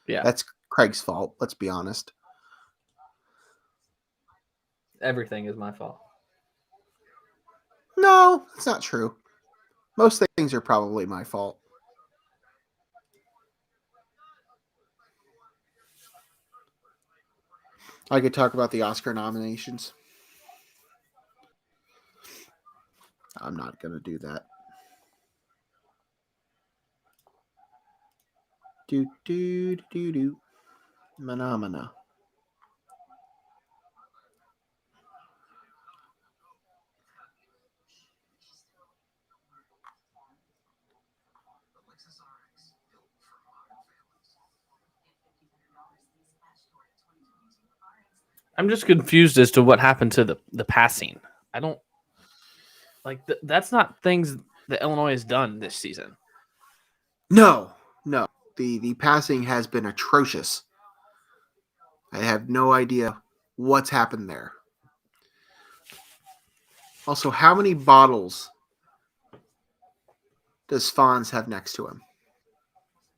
Yeah. That's Craig's fault, let's be honest. Everything is my fault. No, that's not true. Most things are probably my fault. I could talk about the Oscar nominations. I'm not going to do that. Do. Phenomena. I'm just confused as to what happened to the passing. I don't like that's not things that Illinois has done this season. No. The passing has been atrocious. I have no idea what's happened there. Also, how many bottles does Fonz have next to him?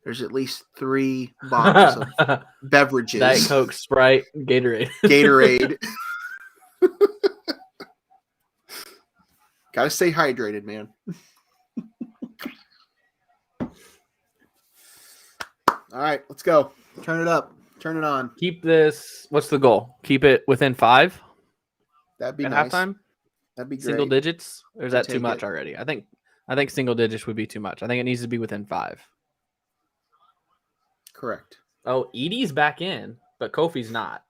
There's at least 3 bottles of beverages. Diet Coke, Sprite, Gatorade. Gatorade. Gotta stay hydrated, man. All right, let's go. Turn it up. Turn it on. Keep this. What's the goal? Keep it within 5 That'd be at nice. halftime. That'd be great. Single digits, or is that too take much it. already? I think single digits would be too much. I think it needs to be within 5. Correct. Oh, Edie's back in, but Kofi's not.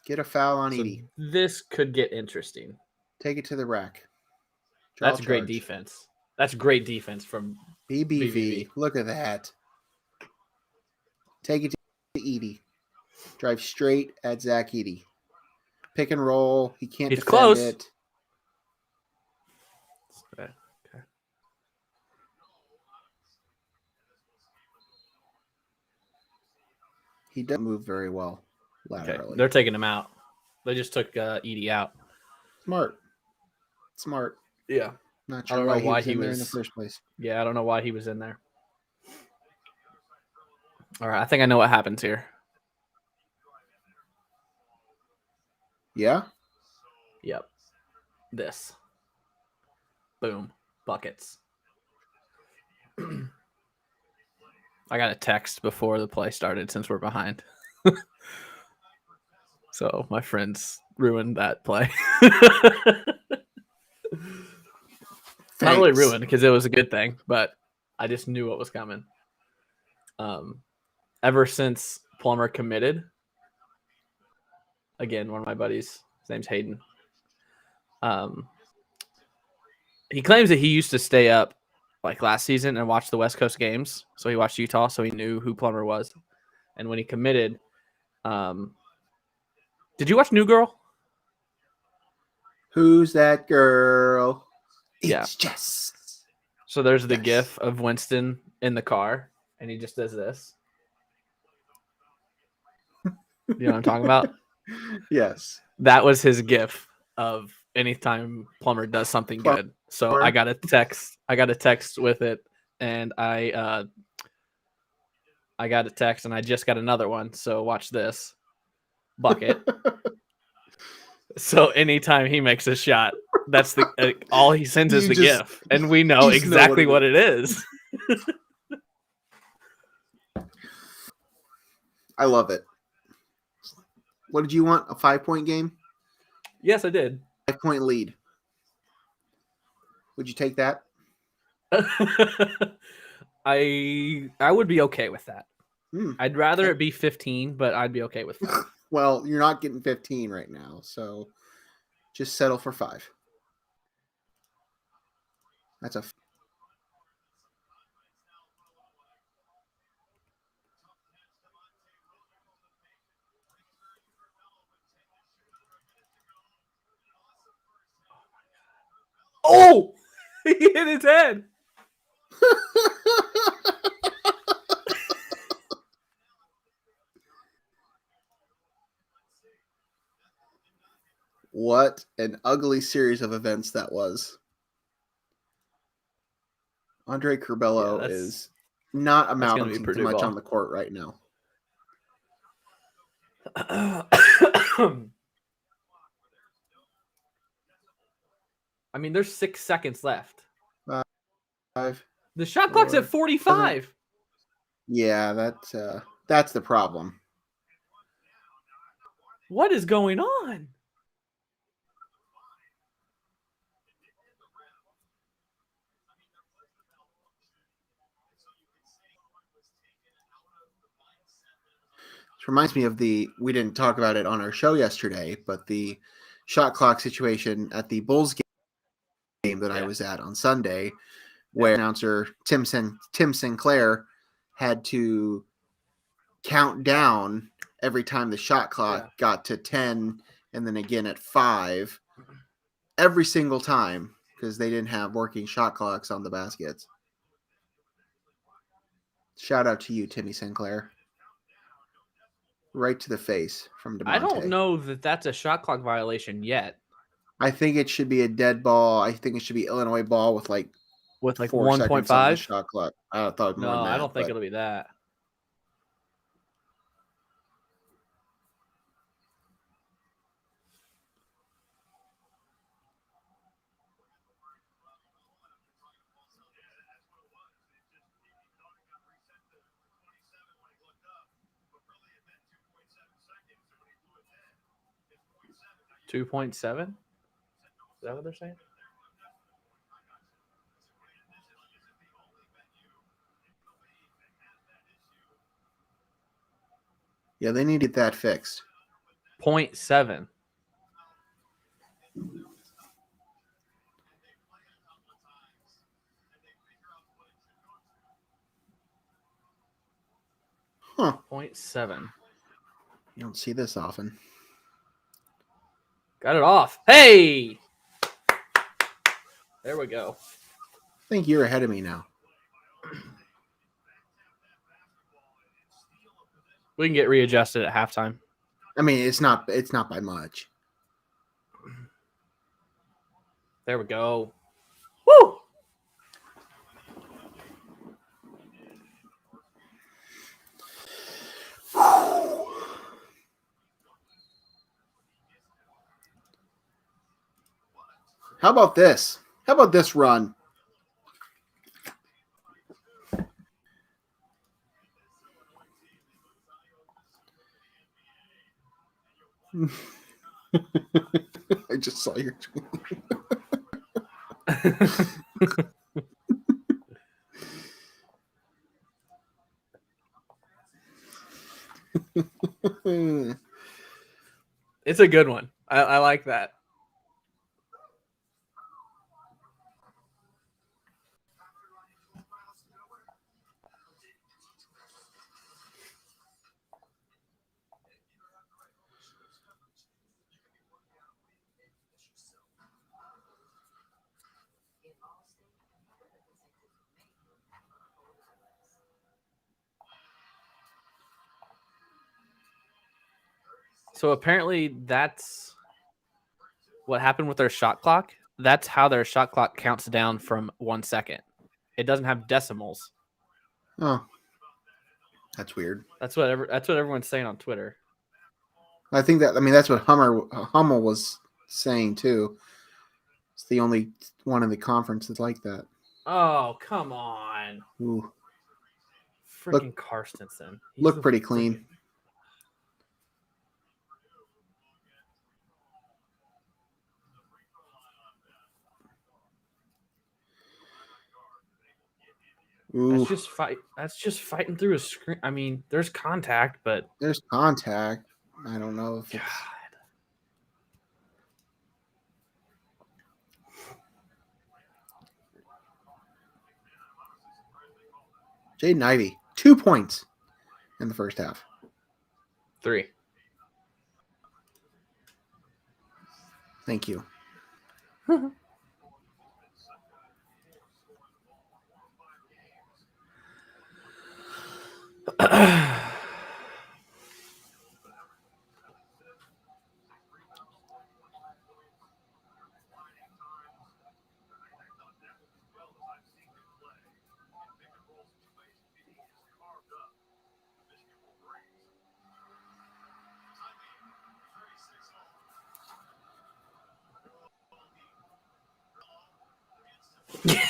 Get a foul on So Edie. this could get interesting. Take it to the rack. That's great defense. That's great defense from BBV. BBV. Look at that. Take it to Edie. Drive straight at Zach Edie. Pick and roll. He can't He's defend close. it. Okay. He doesn't move very well laterally. Okay. They're taking him out. They just took Edie out. Smart. Yeah. Not I sure don't know why he was in there in the first place. Yeah, I don't know why he was in there. All right, I think I know what happens here. Yeah? Yep. This. Boom. Buckets. I got a text before the play started since we're behind. So my friends ruined that play. Not really ruined because it was a good thing, but I just knew what was coming. Ever since Plummer committed, again, one of my buddies, his name's Hayden. He claims that he used to stay up like last season and watch the West Coast games. So he watched Utah, so he knew who Plummer was. And when he committed, did you watch New Girl? Who's that girl? Yeah. It's Jess. So there's the gif of Winston in the car, and he just does this. You know what I'm talking about? Yes. That was his gif of anytime Plummer does something good. So I got a text. I got a text with it, and I got a text, and I just got another one. So watch this bucket. So anytime he makes a shot, that's the all he sends is the gif, and we know exactly what it is. I love it. What did you want? A 5-point game? Yes, I did. 5-point lead. Would you take that? I would be okay with that. I'd rather it be 15, but I'd be okay with 5. Well, you're not getting 15 right now, so just settle for 5. That's a Oh! He hit his head. What an ugly series of events that was. Andre Curbelo is not amounting to much on the court right now. I mean, there's 6 seconds left. 5. The shot clock's at 45. 7. Yeah, that's the problem. What is going on? This reminds me of we didn't talk about it on our show yesterday, but the shot clock situation at the Bulls game that I was at on Sunday, where announcer Tim Sinclair had to count down every time the shot clock got to 10 and then again at 5 every single time because they didn't have working shot clocks on the baskets. Shout out to you, Timmy Sinclair. Right to the face from DeMonte. I don't know that that's a shot clock violation yet. I think it should be a dead ball. I think it should be Illinois ball with like 4 seconds on the 1.5. shot clock. I thought it was No, more than that, I don't think but it'll be that. $2.7. Is that what they're saying? yeah, they need to get that fixed. 0.7. Huh. 0.7. You don't see this often. Got it off. Hey! There we go. I think you're ahead of me now. We can get readjusted at halftime. I mean, it's not by much. There we go. Woo! How about this? How about this run? I just saw your tweet. It's a good one. I like that. So apparently that's what happened with their shot clock. That's how their shot clock counts down from 1 second. It doesn't have decimals. Oh, that's weird. That's what everyone's saying on Twitter. I think that's what Hummel was saying too. It's the only one in the conference that's like that. Oh, come on. Ooh. Freaking Karstensen. Look pretty clean. Ooh. That's just fighting through a screen. I mean, there's contact, but there's contact. I don't know if it's... Jaden Ivey, 2 points in the first half. 3. Thank you.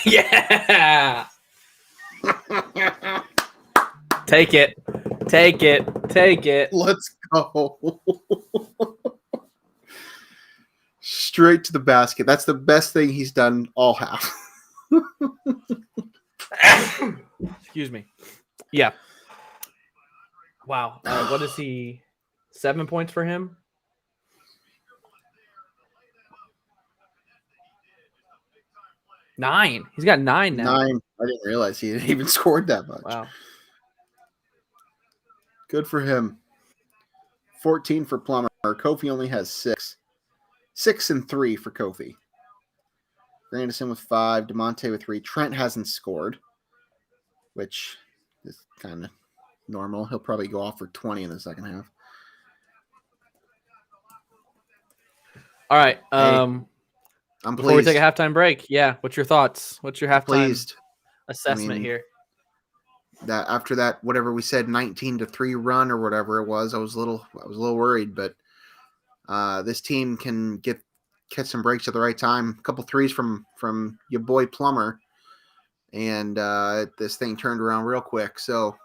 Yeah. Take it. Take it. Take it. Let's go. Straight to the basket. That's the best thing he's done all half. Excuse me. Yeah. Wow. What is he? 7 points for him? 9. He's got 9 now. 9. I didn't realize he had even scored that much. Wow. Good for him. 14 for Plummer. Kofi only has 6. 6 and 3 for Kofi. Grandison with 5. DeMonte with 3. Trent hasn't scored, which is kind of normal. He'll probably go off for 20 in the second half. All right. I'm Before we take a pleased. halftime break, yeah, what's your thoughts? What's your halftime Pleased. assessment here? That after that, whatever we said, 19-3 run or whatever it was, I was a little worried, but this team can catch some breaks at the right time. A couple threes from your boy Plummer, and this thing turned around real quick. So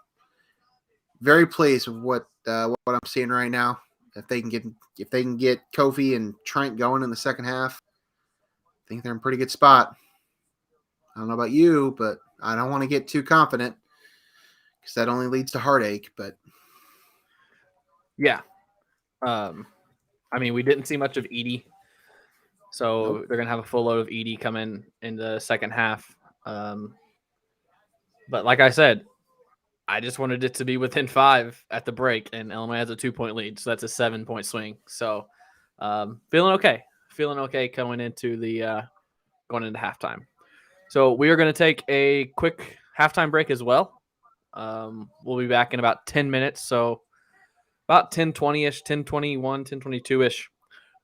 very pleased with what I'm seeing right now. If they can get Kofi and Trent going in the second half, I think they're in a pretty good spot. I don't know about you, but I don't want to get too confident because that only leads to heartache. But yeah, I mean, we didn't see much of Edie, so nope. they're gonna have a full load of Edie coming in the second half. But like I said, I just wanted it to be within 5 at the break, and Illinois has a 2-point lead, so that's a 7-point swing. So feeling okay going into halftime. So we are going to take a quick halftime break as well. We'll be back in about 10 minutes. So about 10:20-ish, 10:21, 10:22-ish.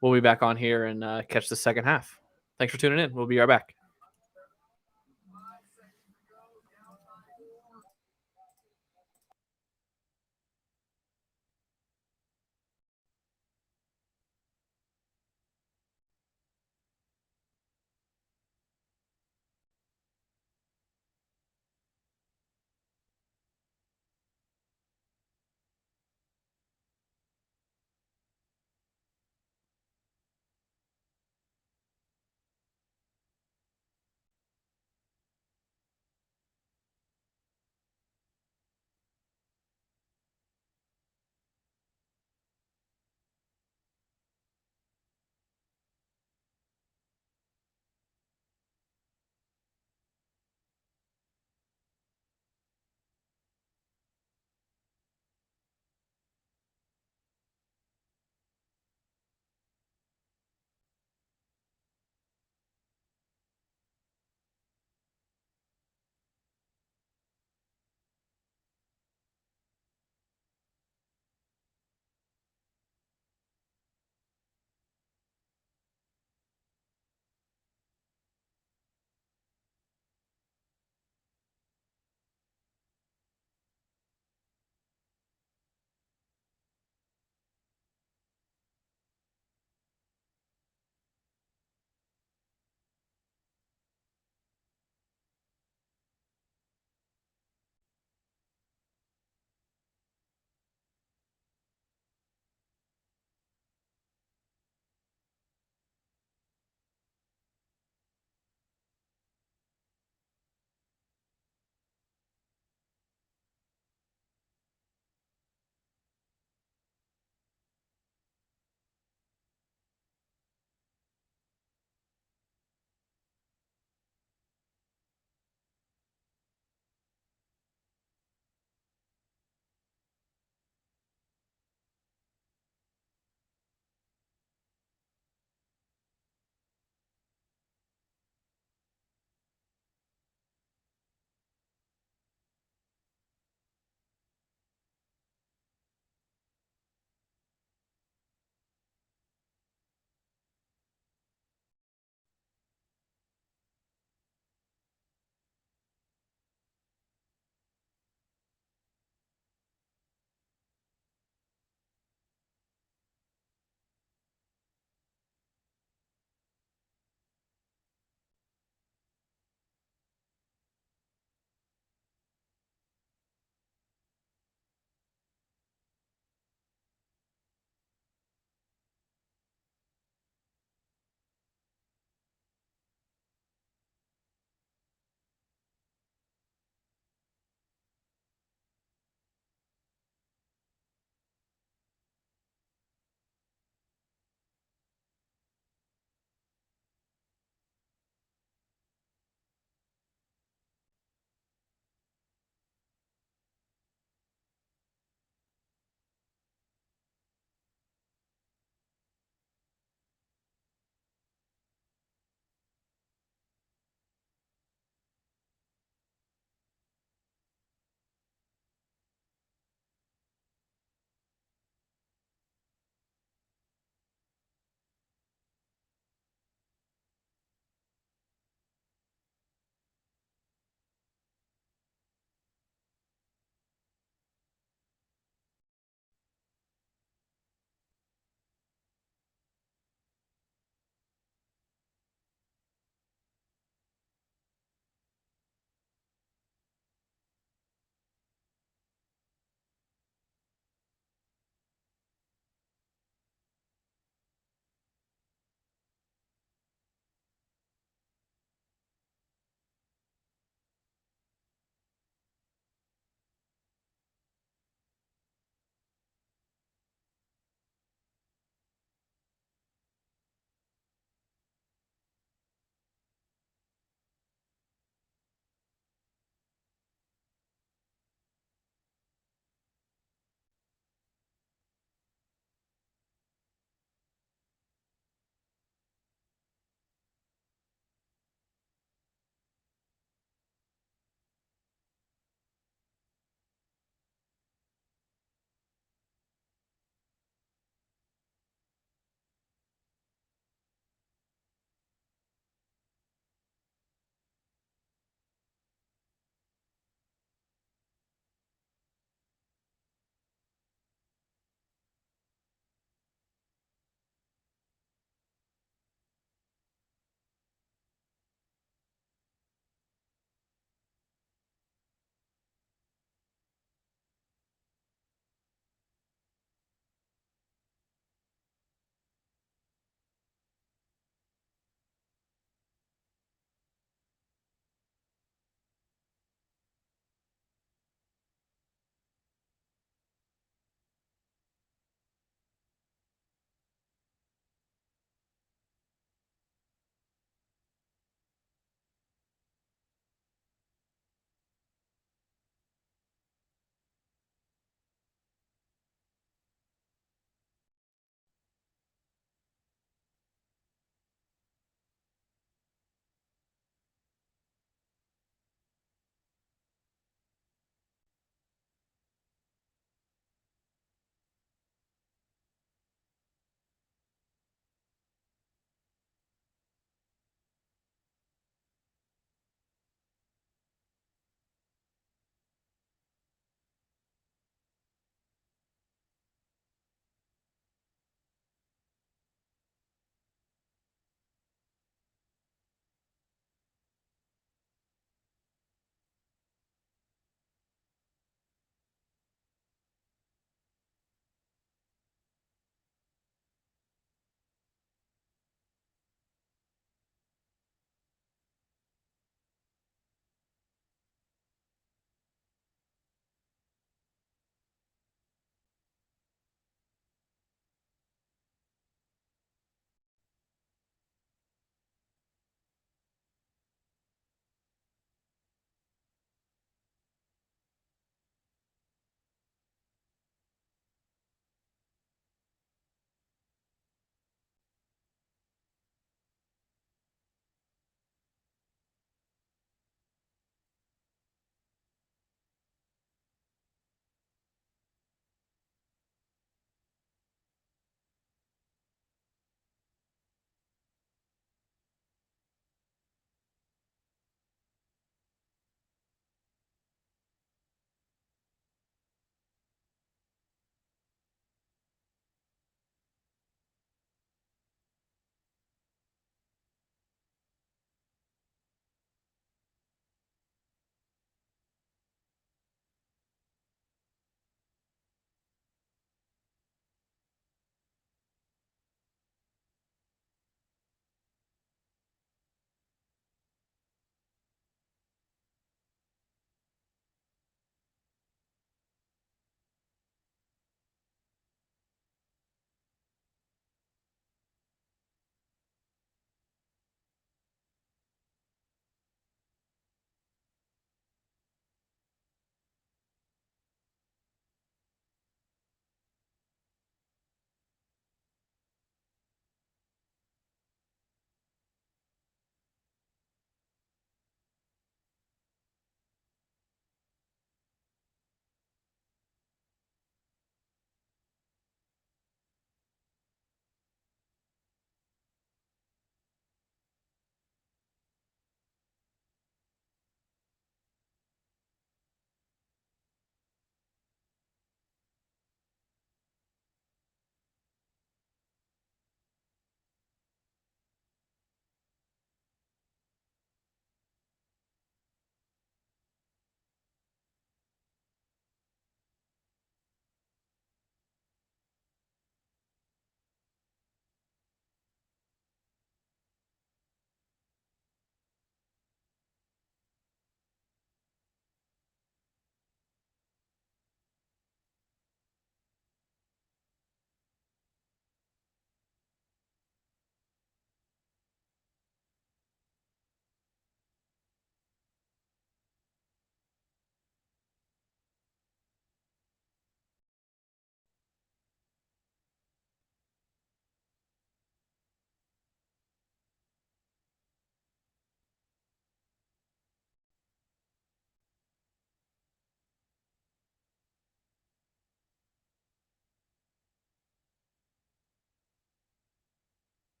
We'll be back on here and catch the second half. Thanks for tuning in. We'll be right back.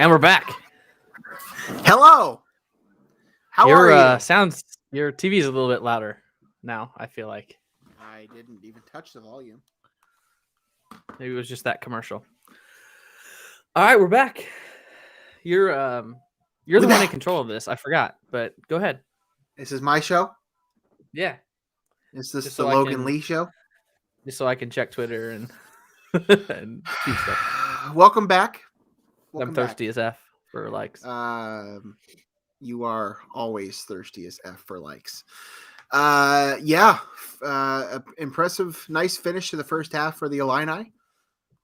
And we're back. Hello. How are you? Your TV is a little bit louder now, I feel like. I didn't even touch the volume. Maybe it was just that commercial. All right, we're back. You're the one in control of this. I forgot, but go ahead. This is my show? Yeah. Is this the Logan Lee show? Just so I can check Twitter and and keep stuff. Welcome back. I'm thirsty as F for likes. You are always thirsty as F for likes. Impressive, nice finish to the first half for the Illini.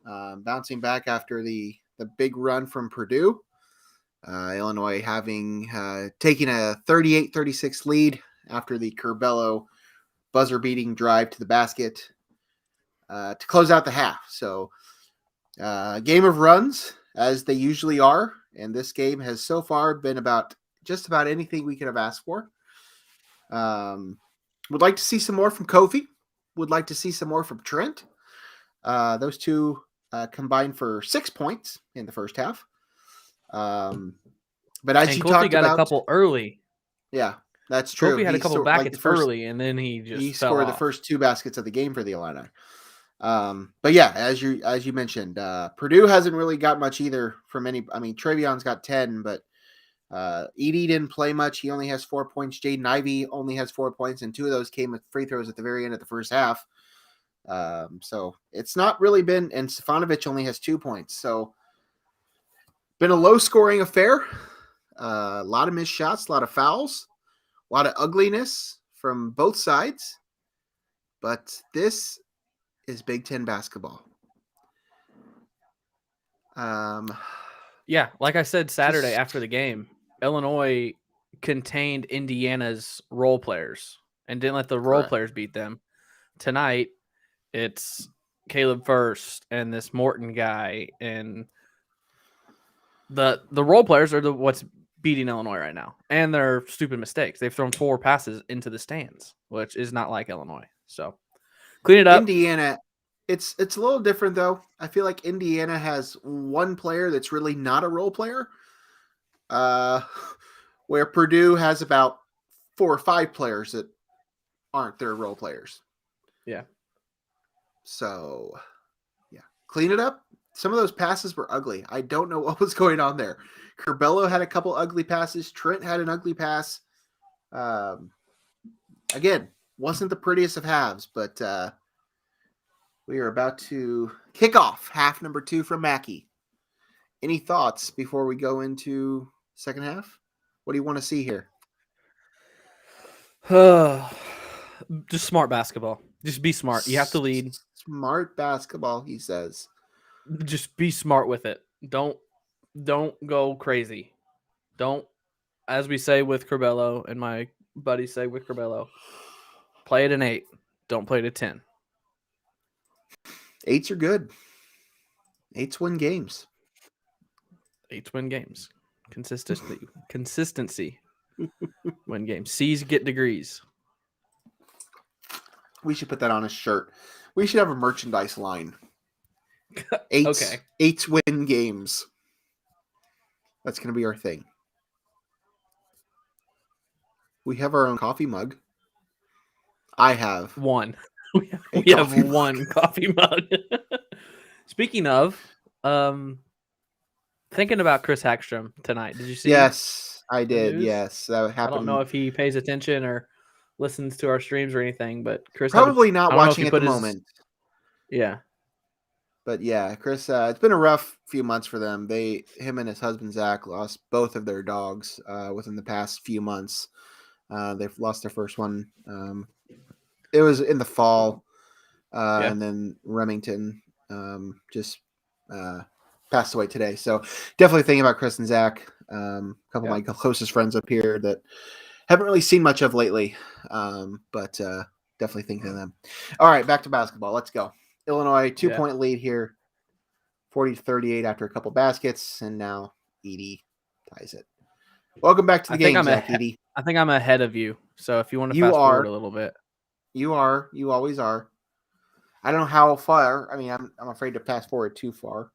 Bouncing back after the big run from Purdue. Illinois having taken a 38-36 lead after the Curbelo buzzer-beating drive to the basket to close out the half. So, game of runs, as they usually are, and this game has so far been about just about anything we could have asked for. Would like to see some more from Kofi. Would like to see some more from Trent. Those two combined for 6 points in the first half. But as you Kofi talked got about, a couple early. Yeah, that's true. Kofi had a couple baskets early, and then he scored the first two baskets of the game for the Illini. But yeah, as you mentioned, Purdue hasn't really got much either from any. I mean, Trayvon's got 10, but Edey didn't play much. He only has 4 points. Jaden Ivey only has 4 points, and 2 of those came with free throws at the very end of the first half. So it's not really been, and Stefanovic only has 2 points. So been a low scoring affair. A lot of missed shots, a lot of fouls, a lot of ugliness from both sides. But this is Big Ten basketball. Yeah, like I said Saturday after the game, Illinois contained Indiana's role players and didn't let the role players beat them. Tonight, it's Caleb First and this Morton guy, and the role players are what's beating Illinois right now, and their stupid mistakes. They've thrown 4 passes into the stands, which is not like Illinois. So clean it up. Indiana, it's a little different though. I feel like Indiana has one player that's really not a role player, where Purdue has about 4 or 5 players that aren't their role players. Yeah. So, yeah, clean it up. Some of those passes were ugly. I don't know what was going on there. Curbelo had a couple ugly passes. Trent had an ugly pass. Again, wasn't the prettiest of halves, but we are about to kick off half number 2 from Mackey. Any thoughts before we go into second half? What do you want to see here? Just smart basketball. Just be smart. You have to lead. Smart basketball, he says. Just be smart with it. Don't go crazy. Don't, as we say with Curbelo and my buddies say with Curbelo, play it an 8. Don't play it a 10. 8s are good. 8s win games. 8s win games. Consistency win games. C's get degrees. We should put that on a shirt. We should have a merchandise line. 8s, okay. 8s win games. That's going to be our thing. We have our own coffee mug. I have one. We have one coffee mug. Speaking of, thinking about Chris Hackstrom tonight. Did you see? Yes, I did. Yes, that happened. I don't know if he pays attention or listens to our streams or anything, but Chris probably not watching at the moment. Yeah. But yeah, Chris, it's been a rough few months for them. Him and his husband, Zach, lost both of their dogs within the past few months. They've lost their first one. It was in the fall. And then Remington just passed away today. So definitely thinking about Chris and Zach, a couple of my closest friends up here that haven't really seen much of lately. But definitely thinking of them. All right, back to basketball. Let's go. Illinois 2-point lead here, 40-38 after a couple baskets, and now Edey ties it. Welcome back to the game, Zach Edey. I think I'm ahead of you, so if you want to fast forward a little bit. You are. You always are. I don't know how far. I mean, I'm afraid to fast forward too far.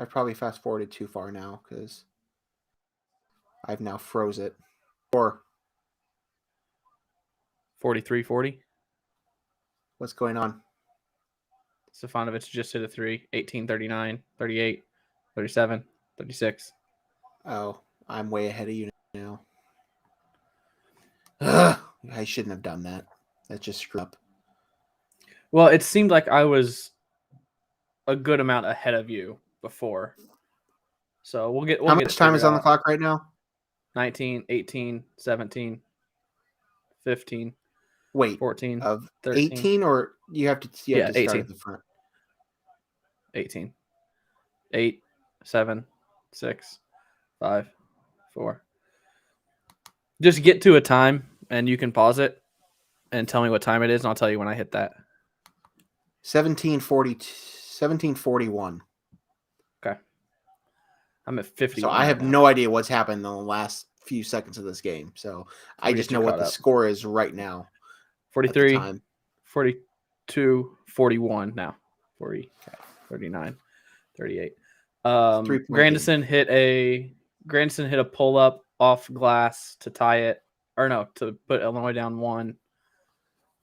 I've probably fast forwarded too far now because I've now froze it. Or 43-40. what's going on? Stefanovic just hit a 3. 18, 39, 38, 37, 36. Oh, I'm way ahead of you now. Ugh, I shouldn't have done that. That just screwed up. Well, it seemed like I was a good amount ahead of you before. So we'll get How it much time is figured on the out. clock right now? 19, 18, 17, 15, Wait, 14, of 13. 18 or you have to start 18. at the front? 18. 8, 7, 6, 5, 4. Just get to a time and you can pause it and tell me what time it is, and I'll tell you when I hit that. 1741. Okay. I'm at 51. So I have no idea what's happened in the last few seconds of this game. So I just know what the score is right now. 43, time. 42, 41 now. 40, 39, 38. Grandison hit a pull up off glass to tie it, or no, to put Illinois down 1.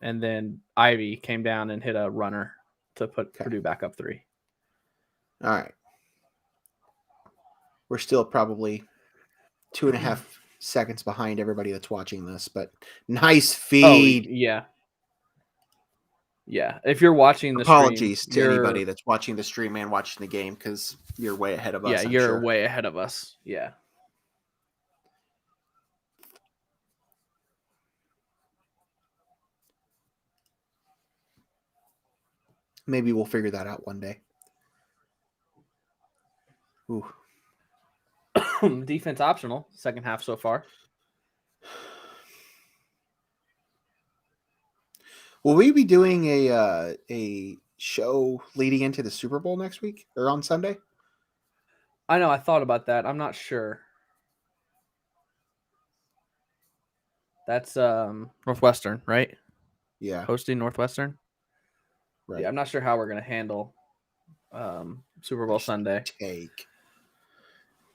And then Ivy came down and hit a runner to put Purdue back up 3. All right. We're still probably 2.5 seconds behind everybody that's watching this, but nice feed. Oh, yeah. Yeah. If you're watching the apologies stream, to anybody that's watching the stream and watching the game because you're way ahead of us. Yeah, you're way ahead of us. Yeah. Maybe we'll figure that out one day. Ooh. Defense optional, second half so far. Will we be doing a show leading into the Super Bowl next week or on Sunday? I know. I thought about that. I'm not sure. That's Northwestern, right? Yeah. Hosting Northwestern. Right. Yeah, I'm not sure how we're going to handle Super Bowl Sunday.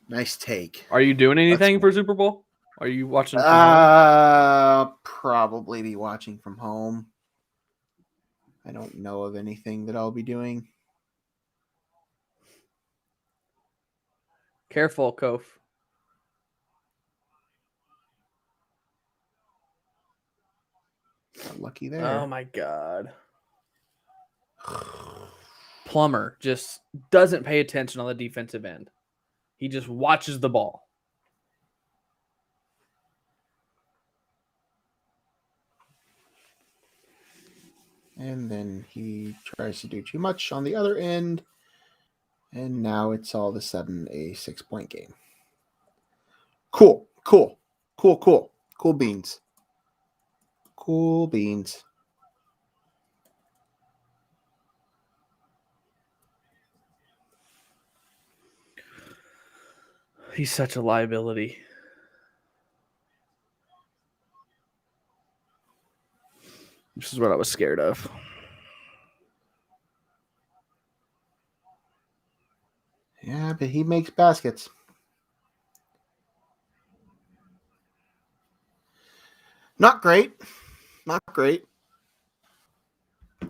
Nice take. Are you doing anything for Super Bowl? Are you watching from home? Probably be watching from home. I don't know of anything that I'll be doing. Careful, Kof. Got lucky there. Oh my God. Plummer just doesn't pay attention on the defensive end. He just watches the ball. And then he tries to do too much on the other end. And now it's all of a sudden a 6-point game. Cool beans. Cool beans. He's such a liability. This is what I was scared of. Yeah, but he makes baskets. Not great. Not great.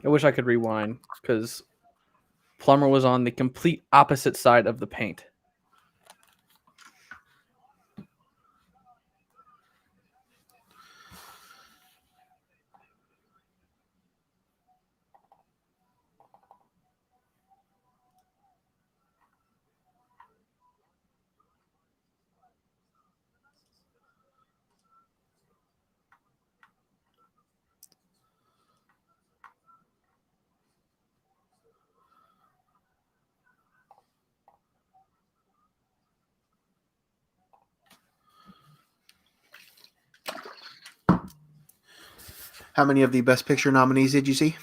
I wish I could rewind because Plummer was on the complete opposite side of the paint. How many of the Best Picture nominees did you see?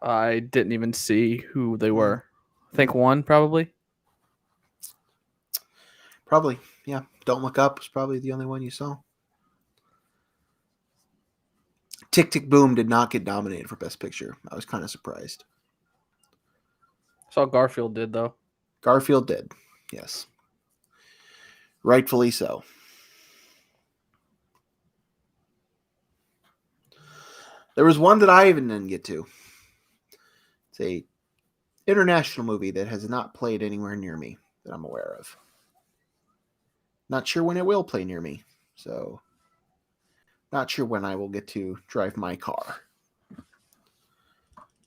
I didn't even see who they were. I think one, probably. Probably, yeah. Don't Look Up was probably the only one you saw. Tick, Tick, Boom did not get nominated for Best Picture. I was kind of surprised. Saw Garfield did though. Garfield did. Yes. Rightfully so. There was one that I even didn't get to. It's a international movie that has not played anywhere near me that I'm aware of. Not sure when it will play near me. So, not sure when I will get to drive my car.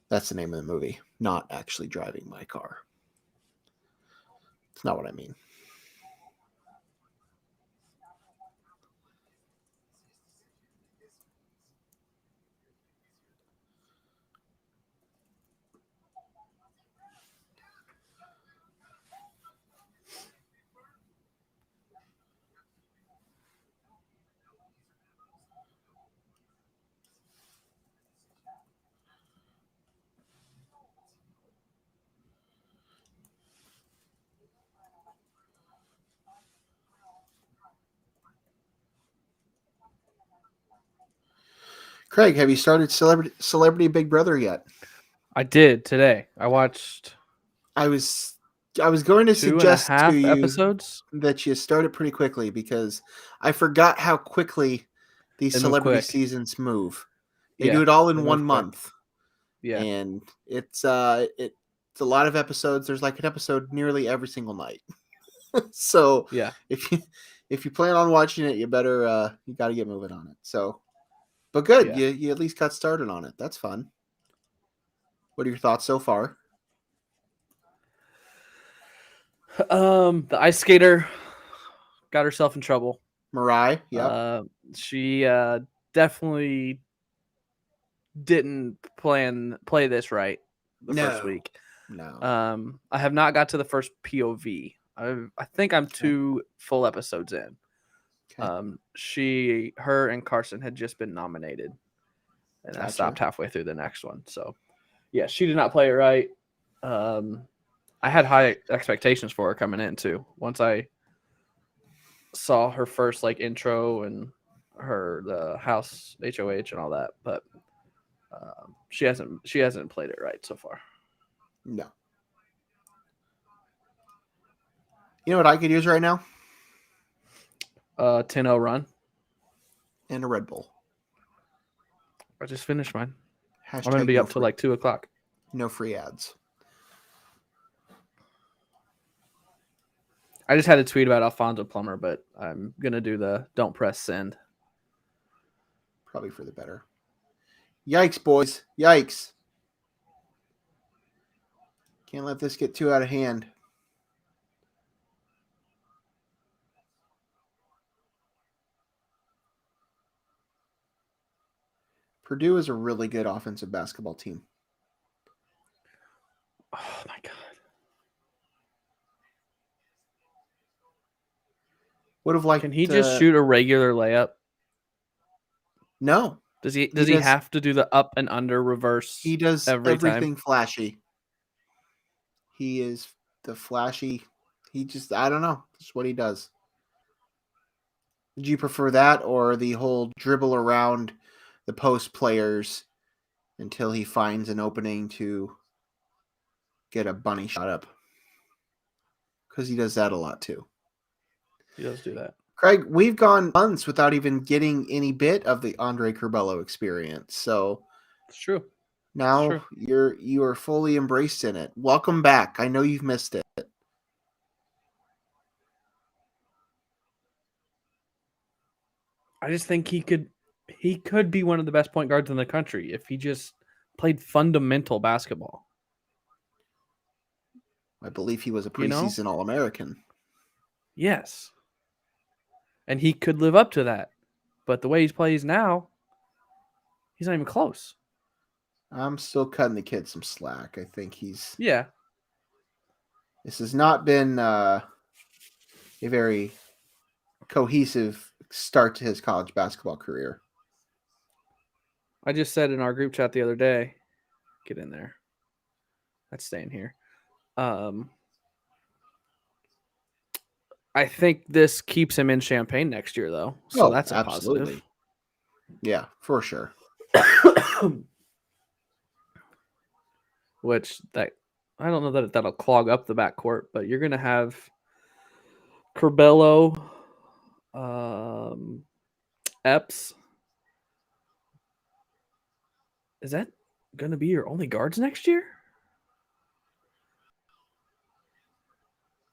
That's the name of the movie. Not actually driving my car. It's not what I mean. Craig, have you started Celebrity Big Brother yet? I did today. I watched I was going to suggest to 2.5 you episodes. that you start it pretty quickly because I forgot how quickly these They move celebrity quick. seasons move. They Yeah, do it all they in move 1 quick. month. Yeah. And it's a lot of episodes. There's like an episode nearly every single night. So Yeah. if you plan on watching it, you better you got to get moving on it. So, but good, Yeah. you at least got started on it. That's fun. What are your thoughts so far? The ice skater got herself in trouble. Mariah, yep. She definitely didn't play this right the first week. No. I have not got to the first POV. I think I'm 2 full episodes in. Okay. Her and Carson had just been nominated, and I Gotcha. stopped halfway through the next one. So, yeah, she did not play it right. I had high expectations for her coming in too. Once I saw her first like intro and the house HOH and all that, but she hasn't played it right so far. No. You know what I could use right now? 10-0 run. And a Red Bull. I just finished mine. Hashtag I'm gonna be up till like 2:00. No free ads. I just had a tweet about Alfonso Plummer, but I'm gonna do the don't press send. Probably for the better. Yikes, boys. Yikes. Can't let this get too out of hand. Purdue is a really good offensive basketball team. Oh my god. Would have liked. Can he just shoot a regular layup? No. Does he have to do the up and under reverse? He does everything time? flashy. He is the flashy. He just, I don't know. That's what he does. Would you prefer that or the whole dribble around the post players until he finds an opening to get a bunny shot up? Because he does that a lot too. He does do that. Craig, we've gone months without even getting any bit of the Andre Curbelo experience. So it's true. Now you are fully embraced in it. Welcome back. I know you've missed it. I just think he could be one of the best point guards in the country if he just played fundamental basketball. I believe he was a preseason All-American. Yes. And he could live up to that. But the way he plays now, he's not even close. I'm still cutting the kid some slack. I think he's... Yeah. This has not been a very cohesive start to his college basketball career. I just said in our group chat the other day, get in there. That's staying here. I think this keeps him in Champaign next year, though. So that's a positive. Yeah, for sure. Which I don't know that that'll clog up the backcourt, but you're going to have Curbelo, Epps. Is that going to be your only guards next year?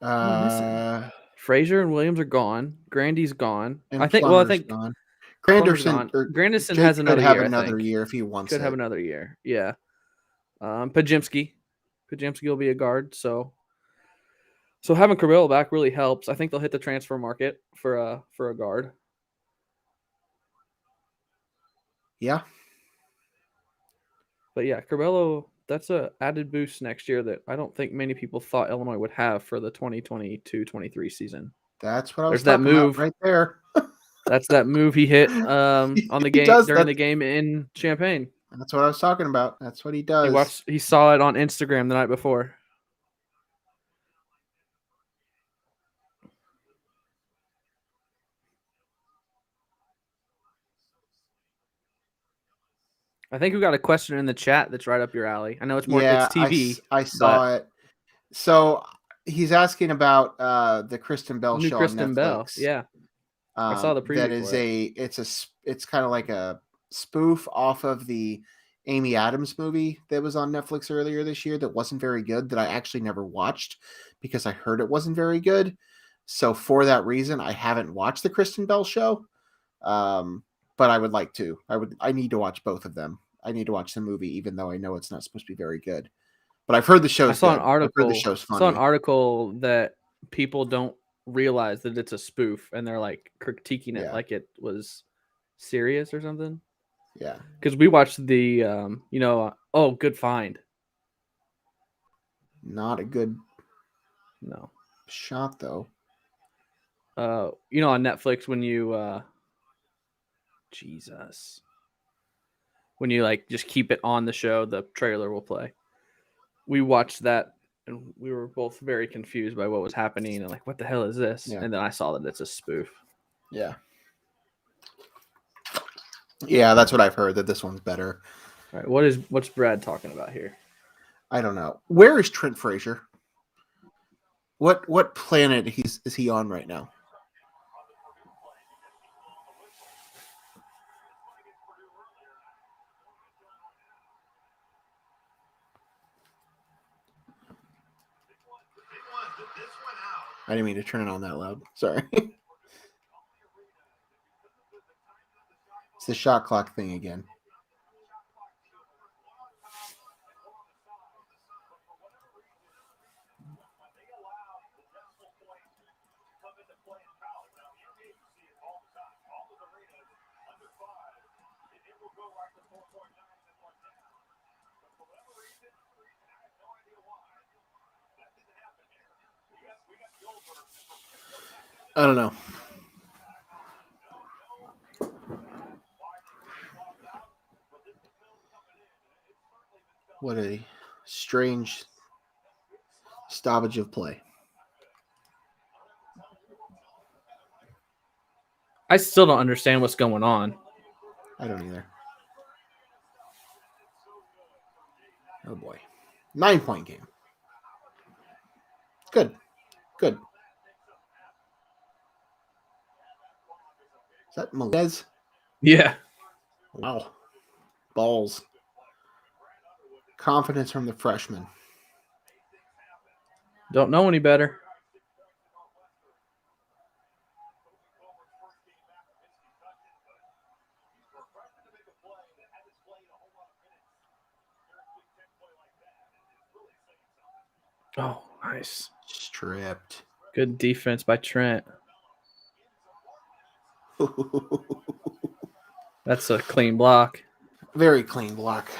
Who am I missing? Frazier and Williams are gone. Grandy's gone. And I think. Well, I Plummer's think gone. Plummer's Granderson gone. or Granderson Jake has another could have year. another I think year if he wants could it. have another year. Yeah. Pajimski will be a guard. So having Curbelo back really helps. I think they'll hit the transfer market for a guard. Yeah. But yeah, Curbelo, that's a added boost next year that I don't think many people thought Illinois would have for the 2022-23 season. That's what I was There's that talking about move right there. That's that move he hit on the He game does during that. the game in Champaign. That's what I was talking about. That's what he does. He saw it on Instagram the night before. I think we got a question in the chat that's right up your alley. I know it's more it's TV. I saw it. So he's asking about the Kristen Bell show Kristen on Netflix. Bell. Yeah. I saw the preview. That is it's kind of like a spoof off of the Amy Adams movie that was on Netflix earlier this year that wasn't very good, that I actually never watched because I heard it wasn't very good. So for that reason, I haven't watched the Kristen Bell show. But I would like to. I need to watch both of them. I need to watch the movie, even though I know it's not supposed to be very good. But I've heard the show's I saw good. an article. I've heard the show's funny. I saw an article that people don't realize that it's a spoof, and they're like critiquing it like it was serious or something. Yeah. Because we watched the, good find. Not a good no shot though. On Netflix when you Jesus. When you just keep it on the show, the trailer will play. We watched that and we were both very confused by what was happening and what the hell is this? Yeah. And then I saw that it's a spoof. Yeah. Yeah, that's what I've heard, that this one's better. All right, what's Brad talking about here? I don't know. Where is Trent Frazier? What planet is he on right now? I didn't mean to turn it on that loud. Sorry. It's the shot clock thing again. I don't know. What a strange stoppage of play. I still don't understand what's going on. I don't either. Oh boy. 9-point game. Good. Good. Is that Melez? Yeah. Wow. Balls. Confidence from the freshman. Don't know any better. Oh, nice. Stripped. Good defense by Trent. That's a clean block. Very clean block.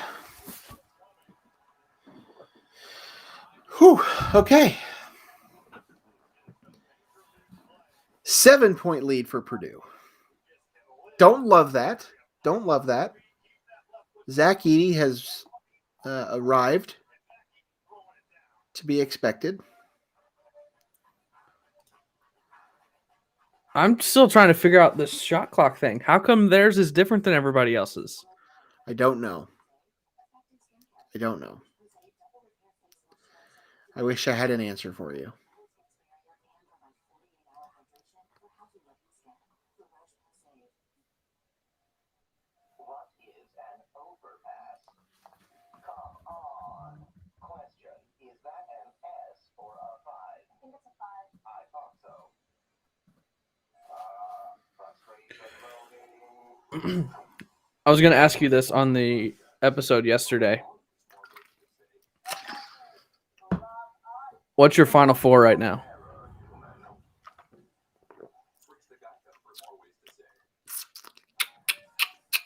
Whew. Okay. 7-point lead for Purdue. Don't love that. Don't love that. Zach Edey has arrived. To be expected. I'm still trying to figure out this shot clock thing. How come theirs is different than everybody else's? I don't know. I wish I had an answer for you. I was going to ask you this on the episode yesterday. What's your Final Four right now?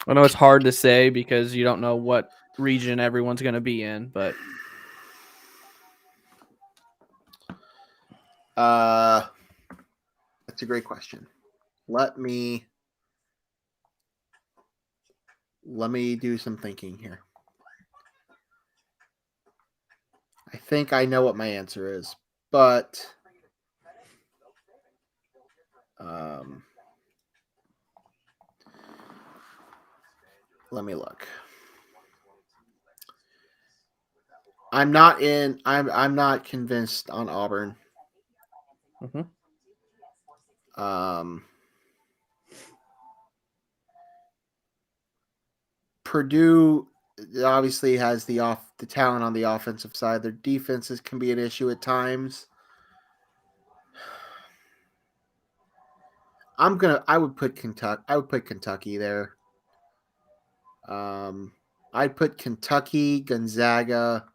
I know it's hard to say because you don't know what region everyone's going to be in, but that's a great question. Let me do some thinking here. I think I know what my answer is, but let me look. I'm not convinced on Auburn. Purdue obviously has the talent on the offensive side. Their defenses can be an issue at times. I would put Kentucky there. I'd put Kentucky, Gonzaga,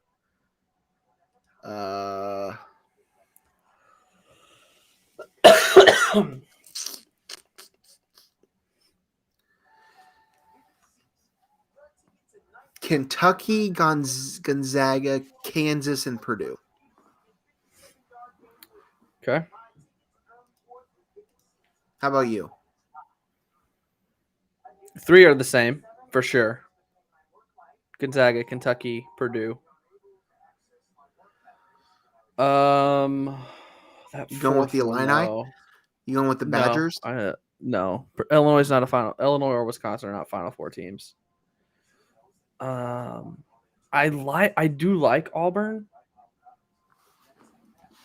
Kentucky, Gonzaga, Kansas, and Purdue. okay. How about you? 3 are the same for sure. Gonzaga, Kentucky, Purdue. That You going with the Illini? No. You going with the Badgers? No. Illinois is not a final. Illinois or Wisconsin are not Final Four teams. I do like Auburn,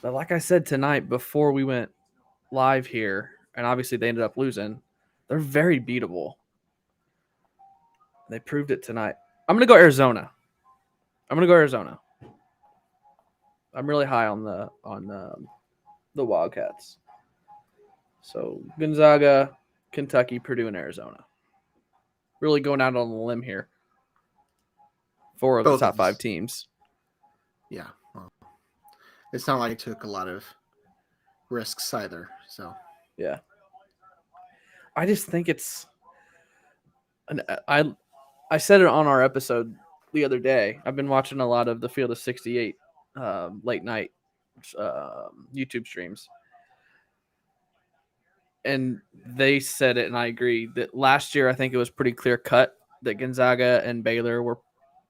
but like I said tonight before we went live here, and obviously they ended up losing. They're very beatable. They proved it tonight. I'm gonna go Arizona. I'm really high on the Wildcats. So Gonzaga, Kentucky, Purdue, and Arizona. Really going out on a limb here. 4 of the top 5 teams. Yeah. Well, it's not like it took a lot of risks either. So yeah. I just think it's I said it on our episode the other day. I've been watching a lot of the Field of 68 late night YouTube streams. And they said it, and I agree, that last year I think it was pretty clear cut that Gonzaga and Baylor were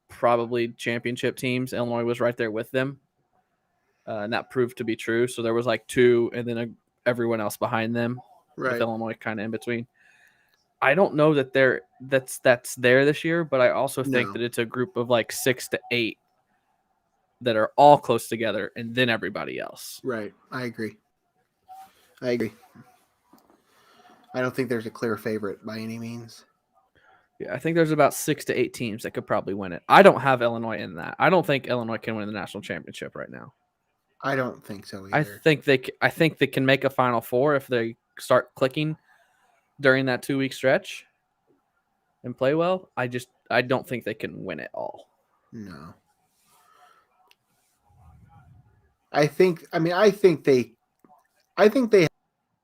probably championship teams. Illinois was right there with them. And that proved to be true. So there was like 2 and then everyone else behind them, with Illinois kind of in between. I don't know that that's there this year, but I also think that it's a group of like 6 to 8 that are all close together, and then everybody else. Right. I agree. I don't think there's a clear favorite by any means. Yeah, I think there's about 6 to 8 teams that could probably win it. I don't have Illinois in that. I don't think Illinois can win the national championship right now. I don't think so either. I think they can make a Final Four if they start clicking during that 2-week stretch and play well. I don't think they can win it all. No. I think they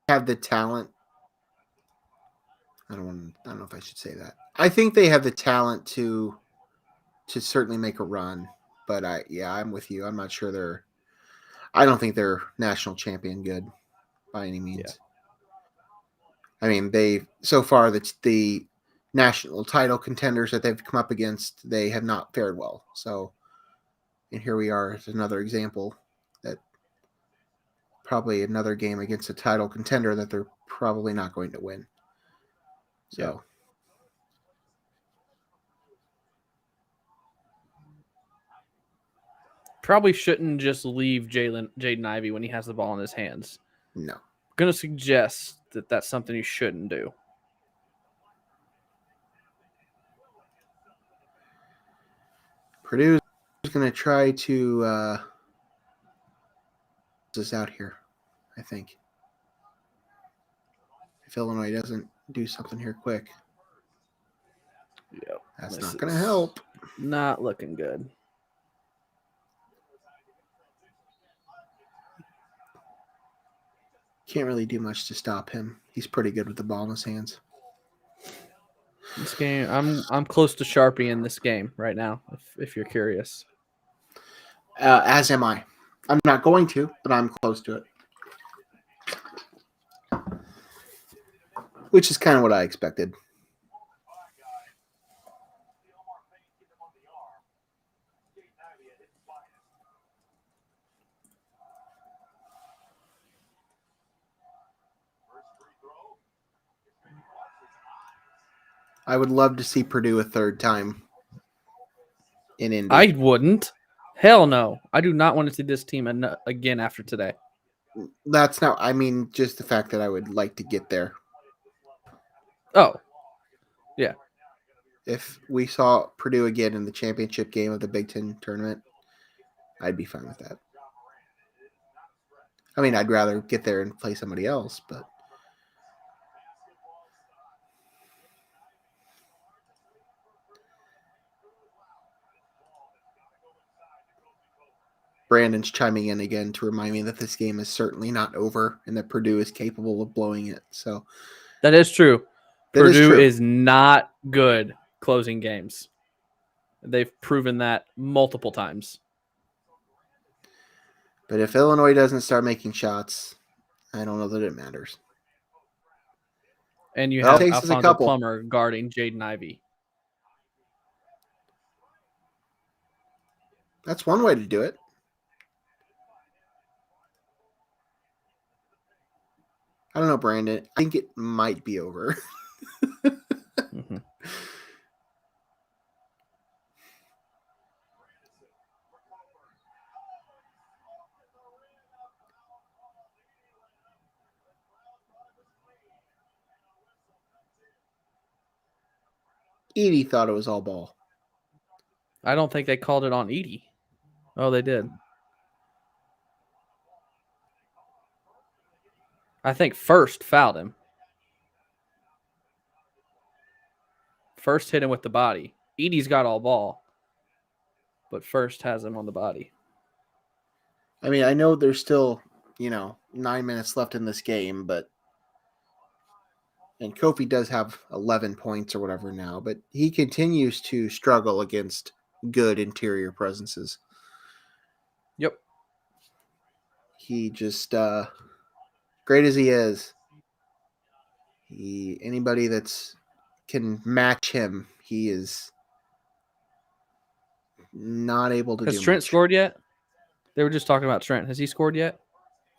have the talent. I don't know if I should say that. I think they have the talent to certainly make a run, but I'm with you. I'm not sure I don't think they're national champion good by any means. Yeah. I mean, so far the national title contenders that they've come up against, they have not fared well. So, and here we are. It's another example that probably another game against a title contender that they're probably not going to win. So. Yeah. probably shouldn't just leave Jaden Ivey when he has the ball in his hands. No. I'm going to suggest that that's something you shouldn't do. Purdue is going to try to this out here, I think. If Illinois doesn't do something here quick. Yep. That's not going to help. Not looking good. Can't really do much to stop him. He's pretty good with the ball in his hands. This game, I'm close to Sharpie in this game right now, if you're curious. As am I. I'm not going to, but I'm close to it. Which is kind of what I expected. I would love to see Purdue a third time in Indy. I wouldn't. Hell no. I do not want to see this team again after today. That's not, I mean, just the fact that I would like to get there. Oh, yeah. If we saw Purdue again in the championship game of the Big Ten tournament, I'd be fine with that. I mean, I'd rather get there and play somebody else, but Brandon's chiming in again to remind me that this game is certainly not over and that Purdue is capable of blowing it. So that is true. Purdue true. is not good closing games. They've proven that multiple times. But if Illinois doesn't start making shots, I don't know that it matters. And you have Alfonso Plummer guarding Jaden Ivey. That's one way to do it. I don't know, Brandon. I think it might be over. Mm-hmm. Edie thought it was all ball. I don't think they called it on Edie. Oh, they did. I think First fouled him. First hit him with the body. Edie's got all ball, but First has him on the body. I mean, I know there's still, 9 minutes left in this game, and Kofi does have 11 points or whatever now, but he continues to struggle against good interior presences. Yep. He just, great as he is, anybody that's can match him, he is not able to do much. Has Trent scored yet? They were just talking about Trent. Has he scored yet?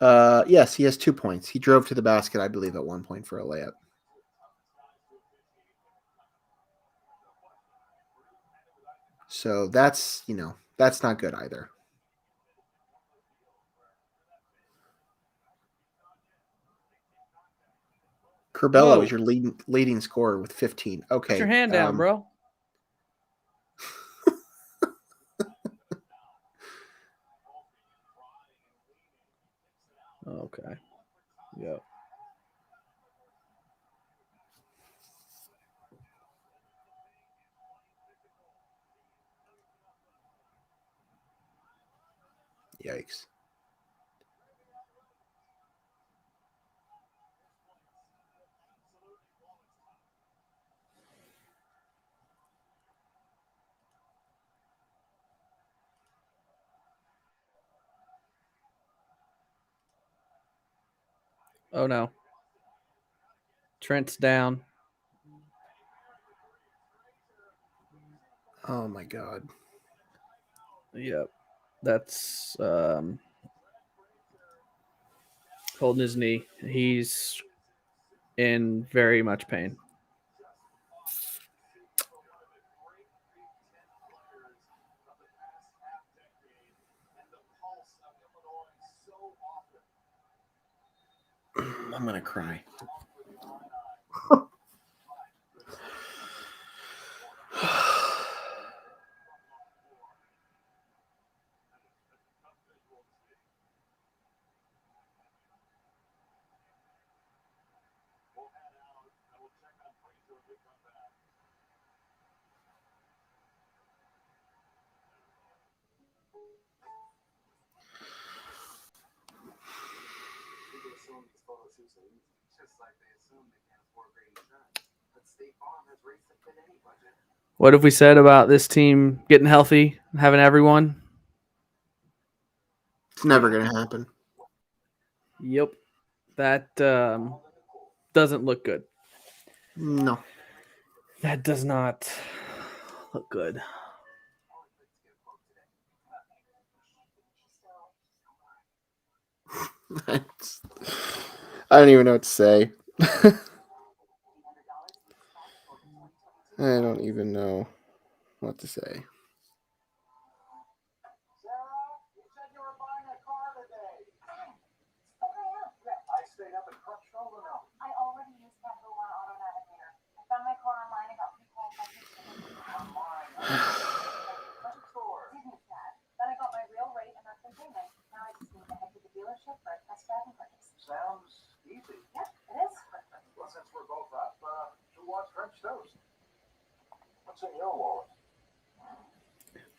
Yes, he has 2 points. He drove to the basket, I believe, at one point for a layup. So that's not good either. Curbelo is your leading scorer with 15. Okay. Put your hand down, bro. Okay. Yep. Yikes. Oh, no. Trent's down. Oh, my God. Yep. That's holding his knee. He's in very much pain. I'm gonna cry. What have we said about this team getting healthy, having everyone? It's never gonna happen. Yep. That doesn't look good. No. That does not look good. I don't even know what to say. I don't even know what to say.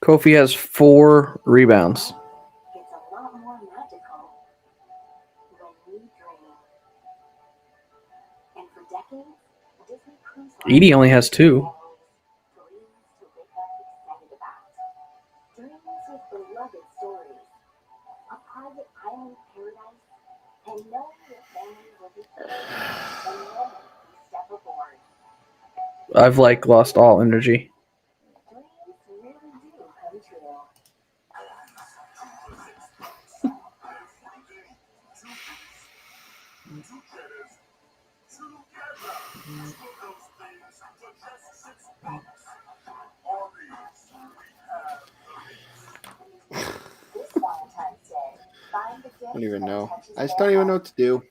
Kofi has 4 rebounds. Edie only has 2. I've lost all energy. I don't even know. I just don't even know what to do.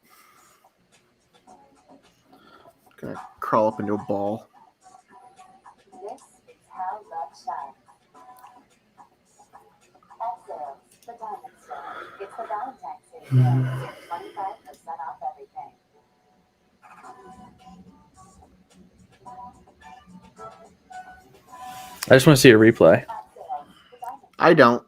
Gonna crawl up into a ball. I just want to see a replay. I don't.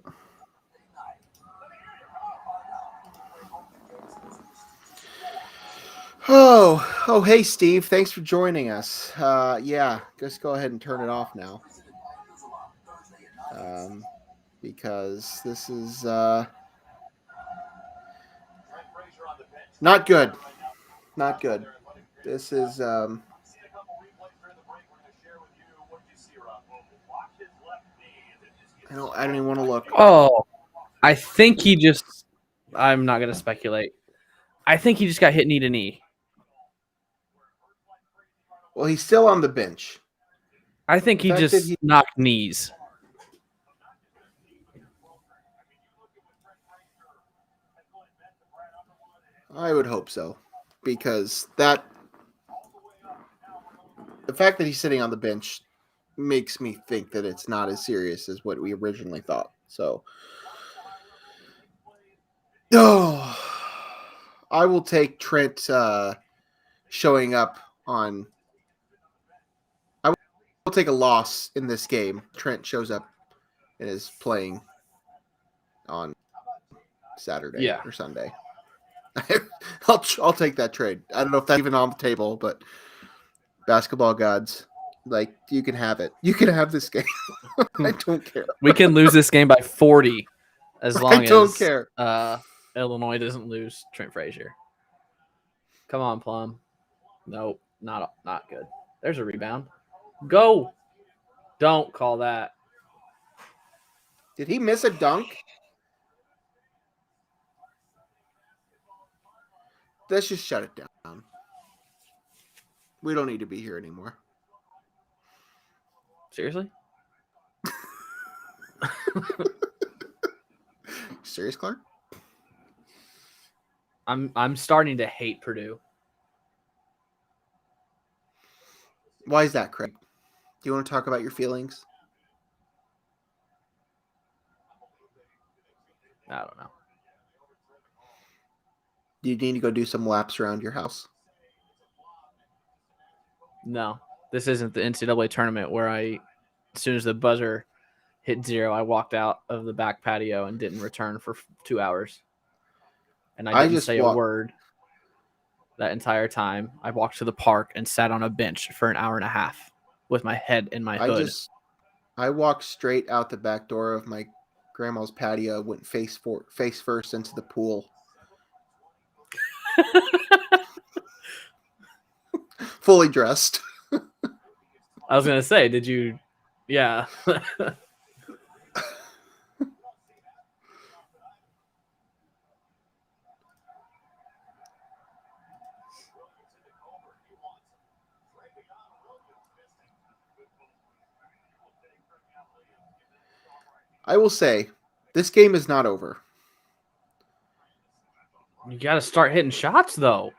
Oh, hey, Steve. Thanks for joining us. Yeah, just go ahead and turn it off now. Because this is not good. Not good. This is I don't even want to look. Oh, I think he just. I'm not going to speculate. I think he just got hit knee to knee. Well, he's still on the bench. I think he just knocked knees. I would hope so, because the fact that he's sitting on the bench makes me think that it's not as serious as what we originally thought. So, I will take Trent showing up on. I will take a loss in this game. Trent shows up and is playing on Saturday or Sunday. I'll take that trade. I don't know if that's even on the table, but basketball gods, you can have it. You can have this game. I don't care. We can lose this game by 40 as long I don't as care. Illinois doesn't lose Trent Frazier. Come on, Plum. Nope, not good. There's a rebound. Go. Don't call that. Did he miss a dunk? Let's just shut it down. We don't need to be here anymore. Seriously? Serious, Clark? I'm starting to hate Purdue. Why is that, Craig? Do you want to talk about your feelings? I don't know. Do you need to go do some laps around your house? No, this isn't the NCAA tournament where as soon as the buzzer hit 0, I walked out of the back patio and didn't return for 2 hours. And I didn't say a word that entire time. I walked to the park and sat on a bench for an hour and a half with my head in my hood. I walked straight out the back door of my grandma's patio, went face first into the pool. Fully dressed. I was going to say, did you? Yeah. I will say, this game is not over. You got to start hitting shots, though.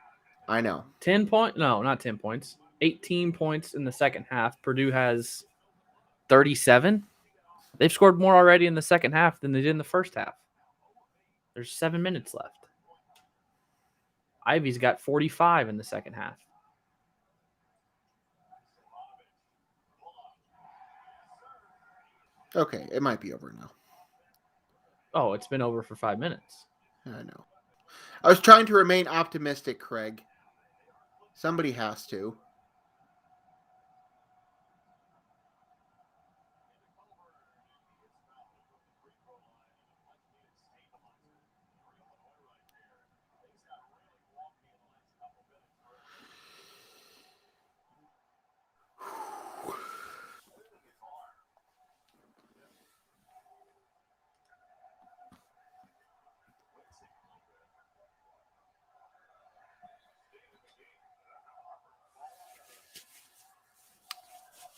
I know. 10 points? No, not 10 points. 18 points in the second half. Purdue has 37. They've scored more already in the second half than they did in the first half. There's 7 minutes left. Ivy's got 45 in the second half. Okay, it might be over now. Oh, it's been over for 5 minutes. I know. I was trying to remain optimistic, Craig. Somebody has to.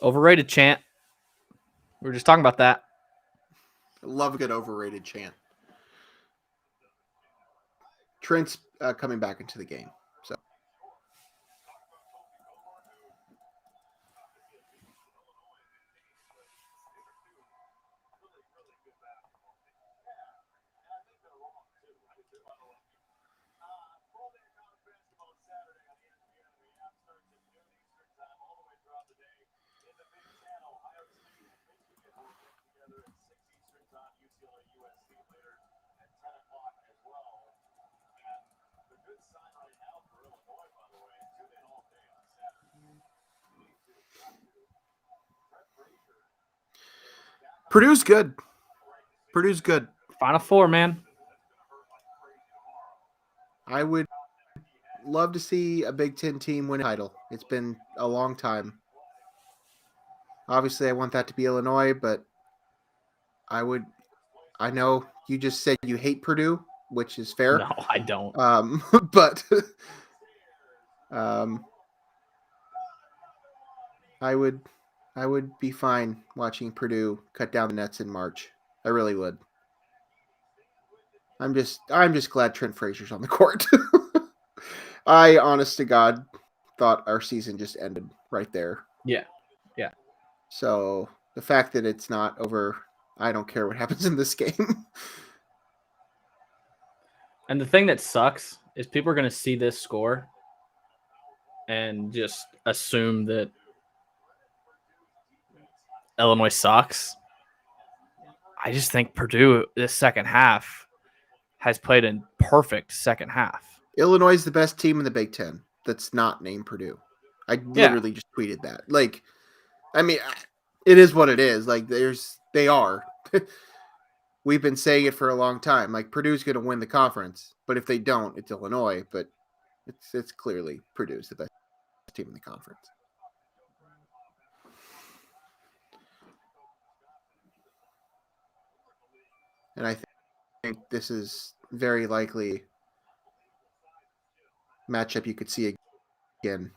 Overrated chant. We were just talking about that. Love a good overrated chant. Trent's coming back into the game. So Purdue's good. Purdue's good. Final Four, man. I would love to see a Big Ten team win a title. It's been a long time. Obviously, I want that to be Illinois, but I know you just said you hate Purdue, which is fair. No, I don't. But I would be fine watching Purdue cut down the nets in March. I really would. I'm just glad Trent Frazier's on the court. I, honest to God, thought our season just ended right there. Yeah. So the fact that it's not over, I don't care what happens in this game. And the thing that sucks is people are going to see this score and just assume that Illinois sucks. I just think Purdue this second half has played a perfect second half. Illinois is the best team in the Big Ten that's not named Purdue. I literally just tweeted that. Like, I mean, it is what it is. Like, they are. We've been saying it for a long time. Like, Purdue's going to win the conference, but if they don't, it's Illinois. But it's clearly Purdue's the best team in the conference. And I think this is very likely matchup you could see again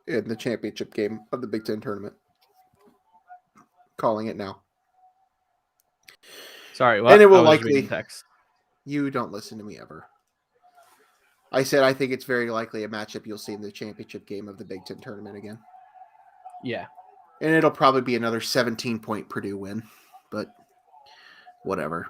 in the championship game of the Big Ten tournament. Calling it now. Sorry, what? And it will likely. Text. You don't listen to me ever. I said I think it's very likely a matchup you'll see in the championship game of the Big Ten tournament again. Yeah. And it'll probably be another 17-point Purdue win, but whatever.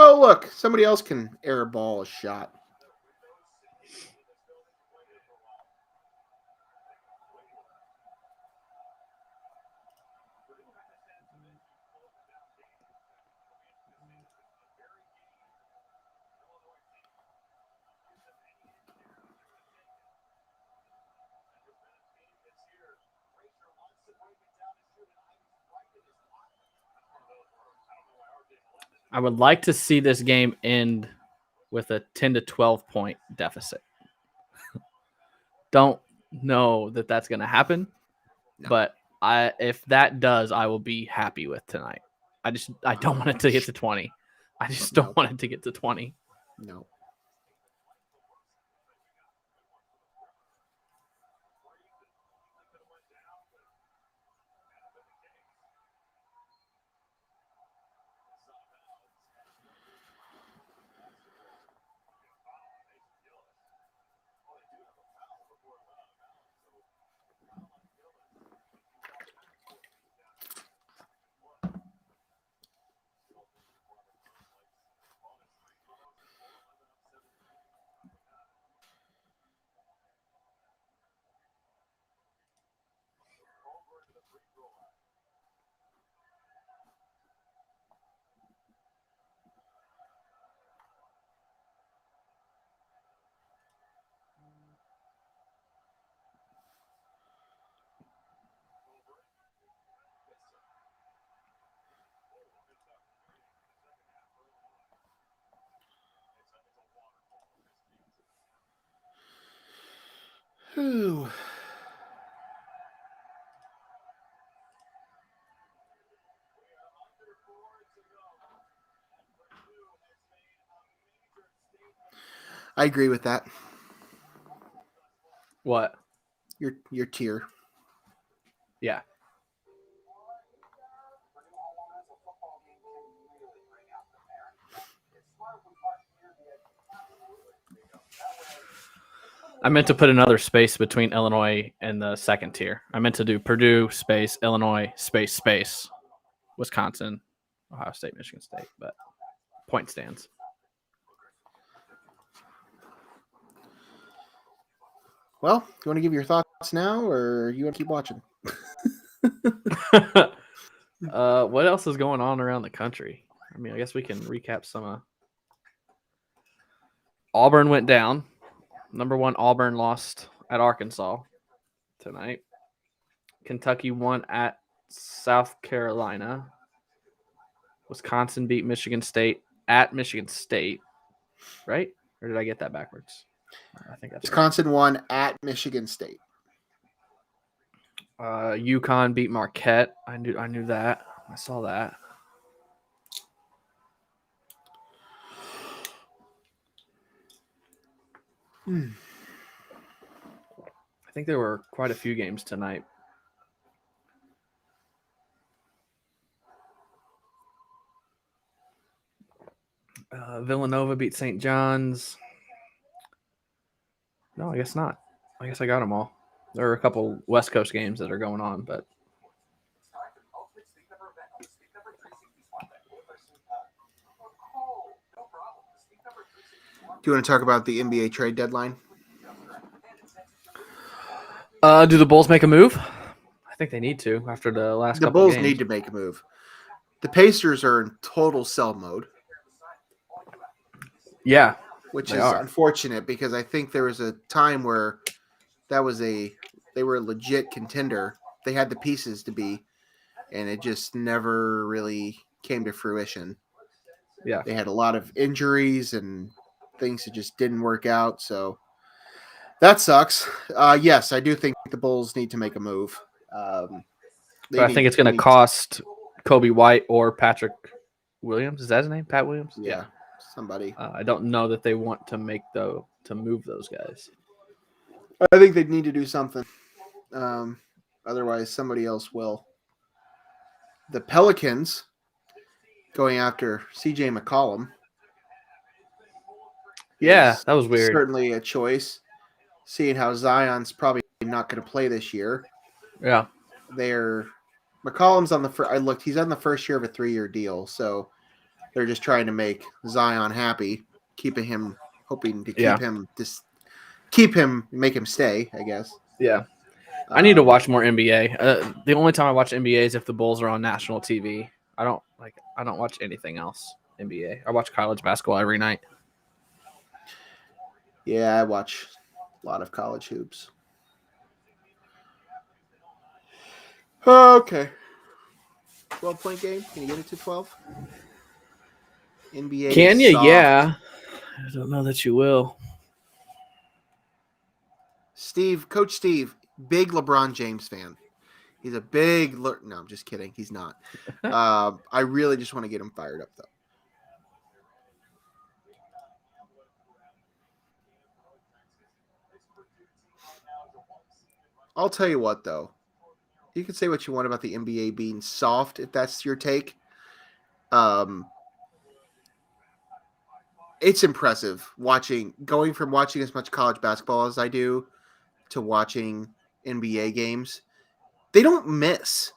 Oh, look, somebody else can airball a shot. I would like to see this game end with a 10 to 12 point deficit. Don't know that that's going to happen, but if that does, I will be happy with tonight. I don't want it to get to 20. I just don't want it to get to 20. No. Whew. I agree with that. What? Your tier. Yeah. I meant to put another space between Illinois and the second tier. I meant to do Purdue space, Illinois space, Wisconsin, Ohio State, Michigan State, but point stands. Well, you want to give your thoughts now, or you want to keep watching? What else is going on around the country? I mean, I guess we can recap some. Auburn went down. Number 1, Auburn lost at Arkansas tonight. Kentucky won at South Carolina. Wisconsin beat Michigan State at Michigan State, right? Or did I get that backwards? I think that's Wisconsin won at Michigan State. UConn beat Marquette. I knew that. I saw that. I think there were quite a few games tonight. Villanova beat St. John's. No, I guess not. I guess I got them all. There are a couple West Coast games that are going on, but Do you want to talk about the NBA trade deadline? do the Bulls make a move? I think they need to after the last couple Bulls games. need to make a move. The Pacers are in total sell mode. Yeah. Which is unfortunate because I think there was a time where they were a legit contender. They had the pieces to be, and it just never really came to fruition. Yeah. They had a lot of injuries and things that just didn't work out. So that sucks. Yes, I do think the Bulls need to make a move. But I think it's going to cost Kobe White or Patrick Williams. Is that his name? Pat Williams? Yeah, somebody. I don't know that they want to move those guys. I think they need to do something. Otherwise, somebody else will. The Pelicans going after C.J. McCollum. Yeah, that was weird. Certainly a choice, seeing how Zion's probably not going to play this year. Yeah. McCollum's on the first. I looked. He's on the first year of a 3-year deal, so they're just trying to make Zion happy, hoping to keep him, make him stay. I guess. Yeah. I need to watch more NBA. The only time I watch NBA is if the Bulls are on national TV. I don't watch anything else NBA. I watch college basketball every night. Yeah, I watch a lot of college hoops. Okay. 12-point game. Can you get it to 12? NBA. Can you? Yeah. I don't know that you will. Coach Steve, big LeBron James fan. He's a big... No, I'm just kidding. He's not. I really just want to get him fired up, though. I'll tell you what, though. You can say what you want about the NBA being soft, if that's your take. It's impressive going from watching as much college basketball as I do to watching NBA games. They don't miss.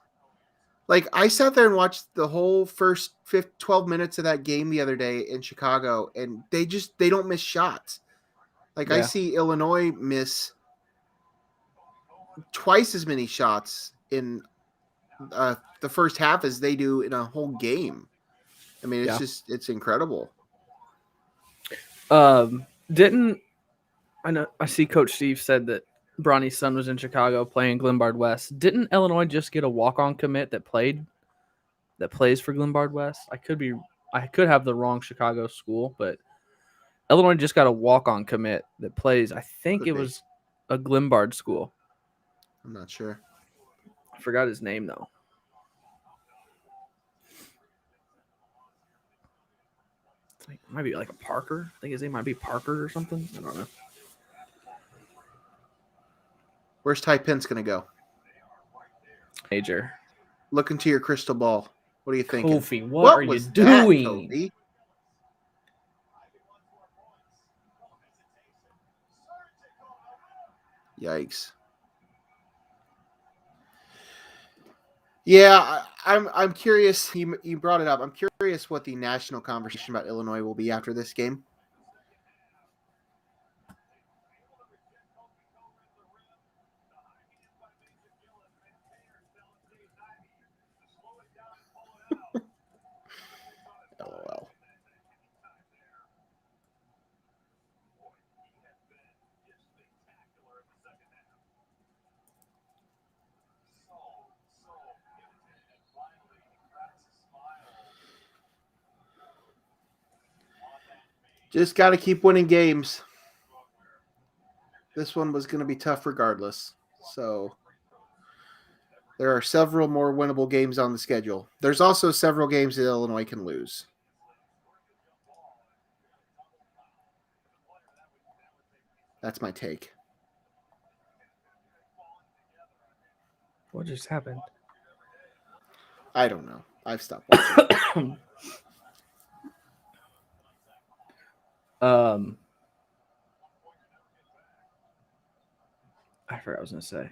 Like, I sat there and watched the whole first 12 minutes of that game the other day in Chicago, and they don't miss shots. Like, yeah. I see Illinois miss twice as many shots in the first half as they do in a whole game. I mean, it's incredible. I see Coach Steve said that Bronny's son was in Chicago playing Glenbard West. Didn't Illinois just get a walk-on commit that plays for Glenbard West? I could have the wrong Chicago school, but Illinois just got a walk-on commit that plays. I think it was a Glenbard school. I'm not sure. I forgot his name though. It might be like a Parker. I think his name might be Parker or something. I don't know. Where's Ty Pence going to go? Major. Look into your crystal ball. What are you thinking? Kofi, what are you doing? That, Yikes. Yeah, I'm curious. You brought it up. I'm curious what the national conversation about Illinois will be after this game. LOL. Just got to keep winning games. This one was going to be tough regardless. So there are several more winnable games on the schedule. There's also several games that Illinois can lose. That's my take. What just happened? I don't know. I've stopped watching. I forgot what I was going to say.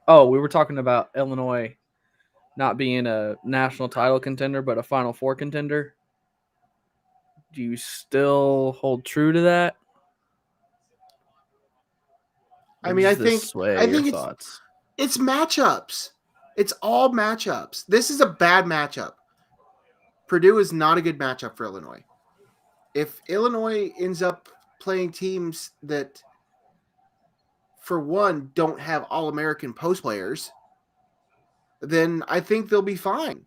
Oh, we were talking about Illinois not being a national title contender, but a Final Four contender. Do you still hold true to that? I mean, I think it's matchups. It's all matchups. This is a bad matchup. Purdue is not a good matchup for Illinois. If Illinois ends up playing teams that, for one, don't have All-American post players, then I think they'll be fine.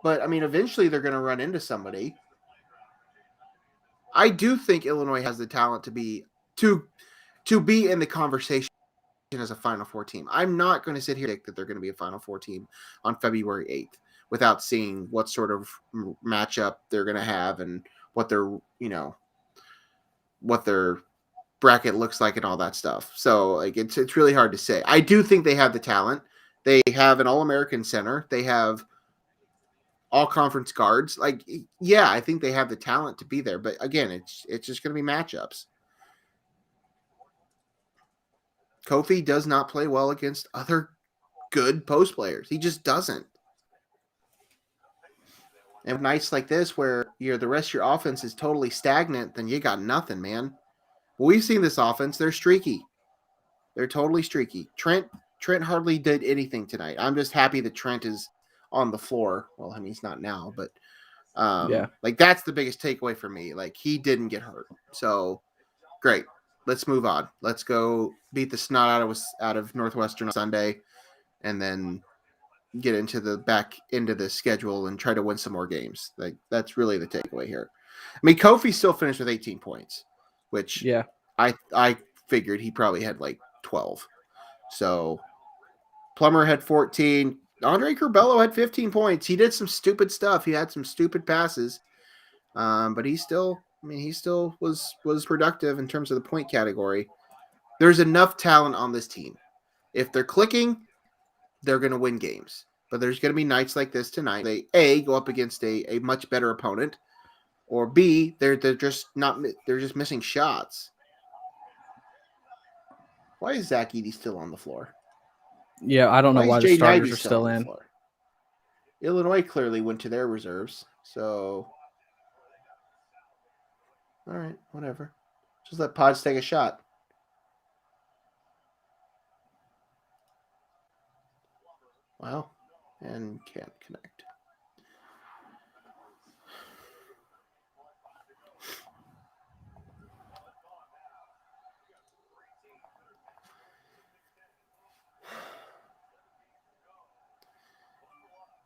But, I mean, eventually they're going to run into somebody. I do think Illinois has the talent to be in the conversation as a Final Four team. I'm not going to sit here and predict that they're going to be a Final Four team on February 8th. without seeing what sort of matchup they're going to have and what their bracket looks like and all that stuff. So like it's really hard to say. I do think they have the talent. They have an All-American center. They have all conference guards. Like, yeah, I think they have the talent to be there. But again, it's just going to be matchups. Kofi does not play well against other good post players. He just doesn't. And nights like this where the rest of your offense is totally stagnant, then you got nothing, man. Well, we've seen this offense. They're streaky. They're totally streaky. Trent hardly did anything tonight. I'm just happy that Trent is on the floor. Well, I mean, he's not now, but like that's the biggest takeaway for me. Like he didn't get hurt. So great. Let's move on. Let's go beat the snot out of Northwestern on Sunday and then get into the back end of the schedule and try to win some more games. Like that's really the takeaway here. I mean, Kofi still finished with 18 points, which I figured he probably had like 12. So Plummer had 14. Andre Curbelo had 15 points. He did some stupid stuff. He had some stupid passes. But he still was productive in terms of the point category. There's enough talent on this team. If they're clicking, they're going to win games. But there's going to be nights like this tonight. They A, go up against a much better opponent, or B, they're just missing shots. Why is Zach Edey still on the floor? Yeah, I don't know why the starters are still in. Illinois clearly went to their reserves, so all right, whatever. Just let Pods take a shot. Wow, and can't connect.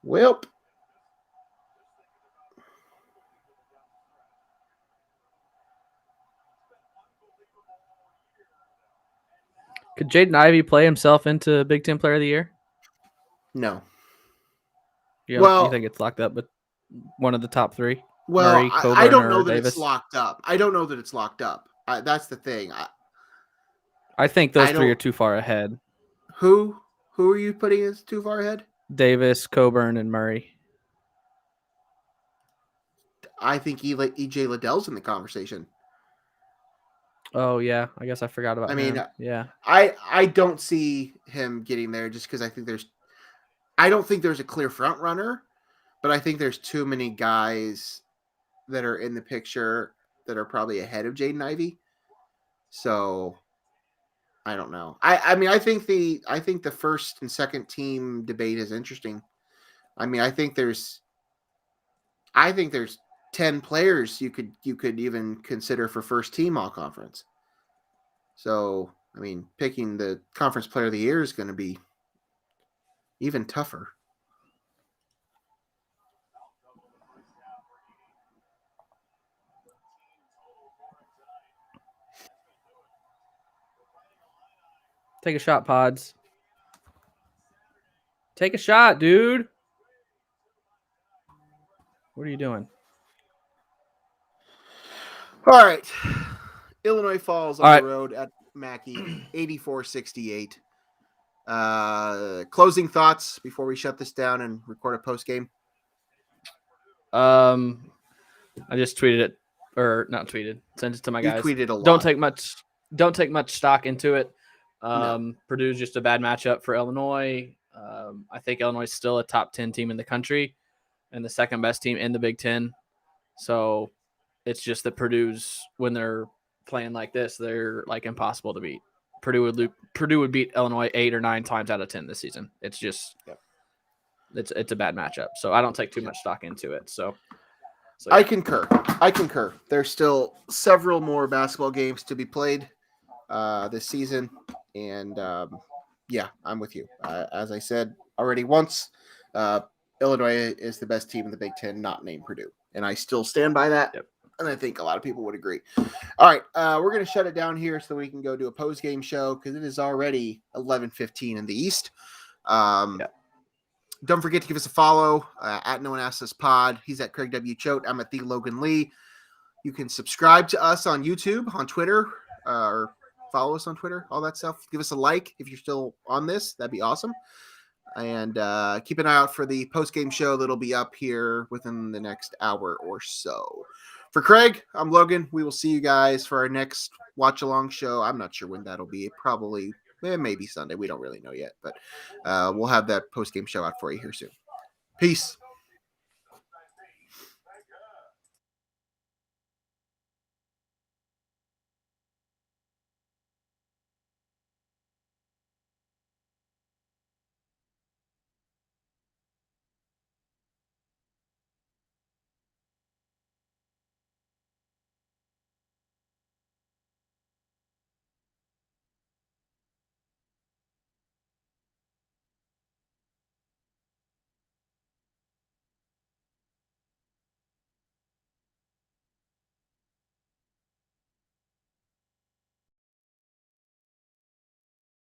Welp. Could Jaden Ivey play himself into Big Ten Player of the Year? No. You think it's locked up with one of the top three? Well, Murray, Coburn, I don't know that Davis? it's locked up. I don't know that it's locked up. That's the thing. I think those three are too far ahead. Who are you putting as too far ahead? Davis, Coburn, and Murray. I think EJ Liddell's in the conversation. Oh yeah, I guess I forgot about him. Yeah. I don't see him getting there just because I don't think there's a clear front runner, but I think there's too many guys that are in the picture that are probably ahead of Jaden Ivey. So I don't know. I mean I think the first and second team debate is interesting. I mean I think there's 10 players you could even consider for first team all conference. So, I mean, picking the conference player of the year is going to be even tougher. Take a shot, Pods. Take a shot, dude. What are you doing? All right. Illinois falls on the road at Mackey, 84-68. Closing thoughts before we shut this down and record a post game. I just tweeted it, or not tweeted. Sent it to my guys. Tweeted a lot. Don't take much stock into it. No. Purdue's just a bad matchup for Illinois. I think Illinois is still a top 10 team in the country and the second best team in the Big Ten. So it's just that Purdue's, when they're playing like this, they're like impossible to beat. Purdue would beat Illinois 8 or 9 times out of 10 this season. It's just it's a bad matchup. So I don't take too much stock into it. So I concur. There's still several more basketball games to be played this season, and I'm with you. As I said already once, Illinois is the best team in the Big Ten, not named Purdue, and I still stand by that. Yep. And I think a lot of people would agree. All right, we're going to shut it down here so we can go do a post-game show because it is already 11:15 in the East. Don't forget to give us a follow at No One Asks Us Pod. He's at Craig W. Choate. I'm at the Logan Lee. You can subscribe to us on YouTube, on Twitter, or follow us on Twitter, all that stuff. Give us a like if you're still on this. That'd be awesome. And keep an eye out for the post-game show that'll be up here within the next hour or so. For Craig, I'm Logan. We will see you guys for our next watch-along show. I'm not sure when that'll be. Probably, maybe Sunday. We don't really know yet. But we'll have that post-game show out for you here soon. Peace.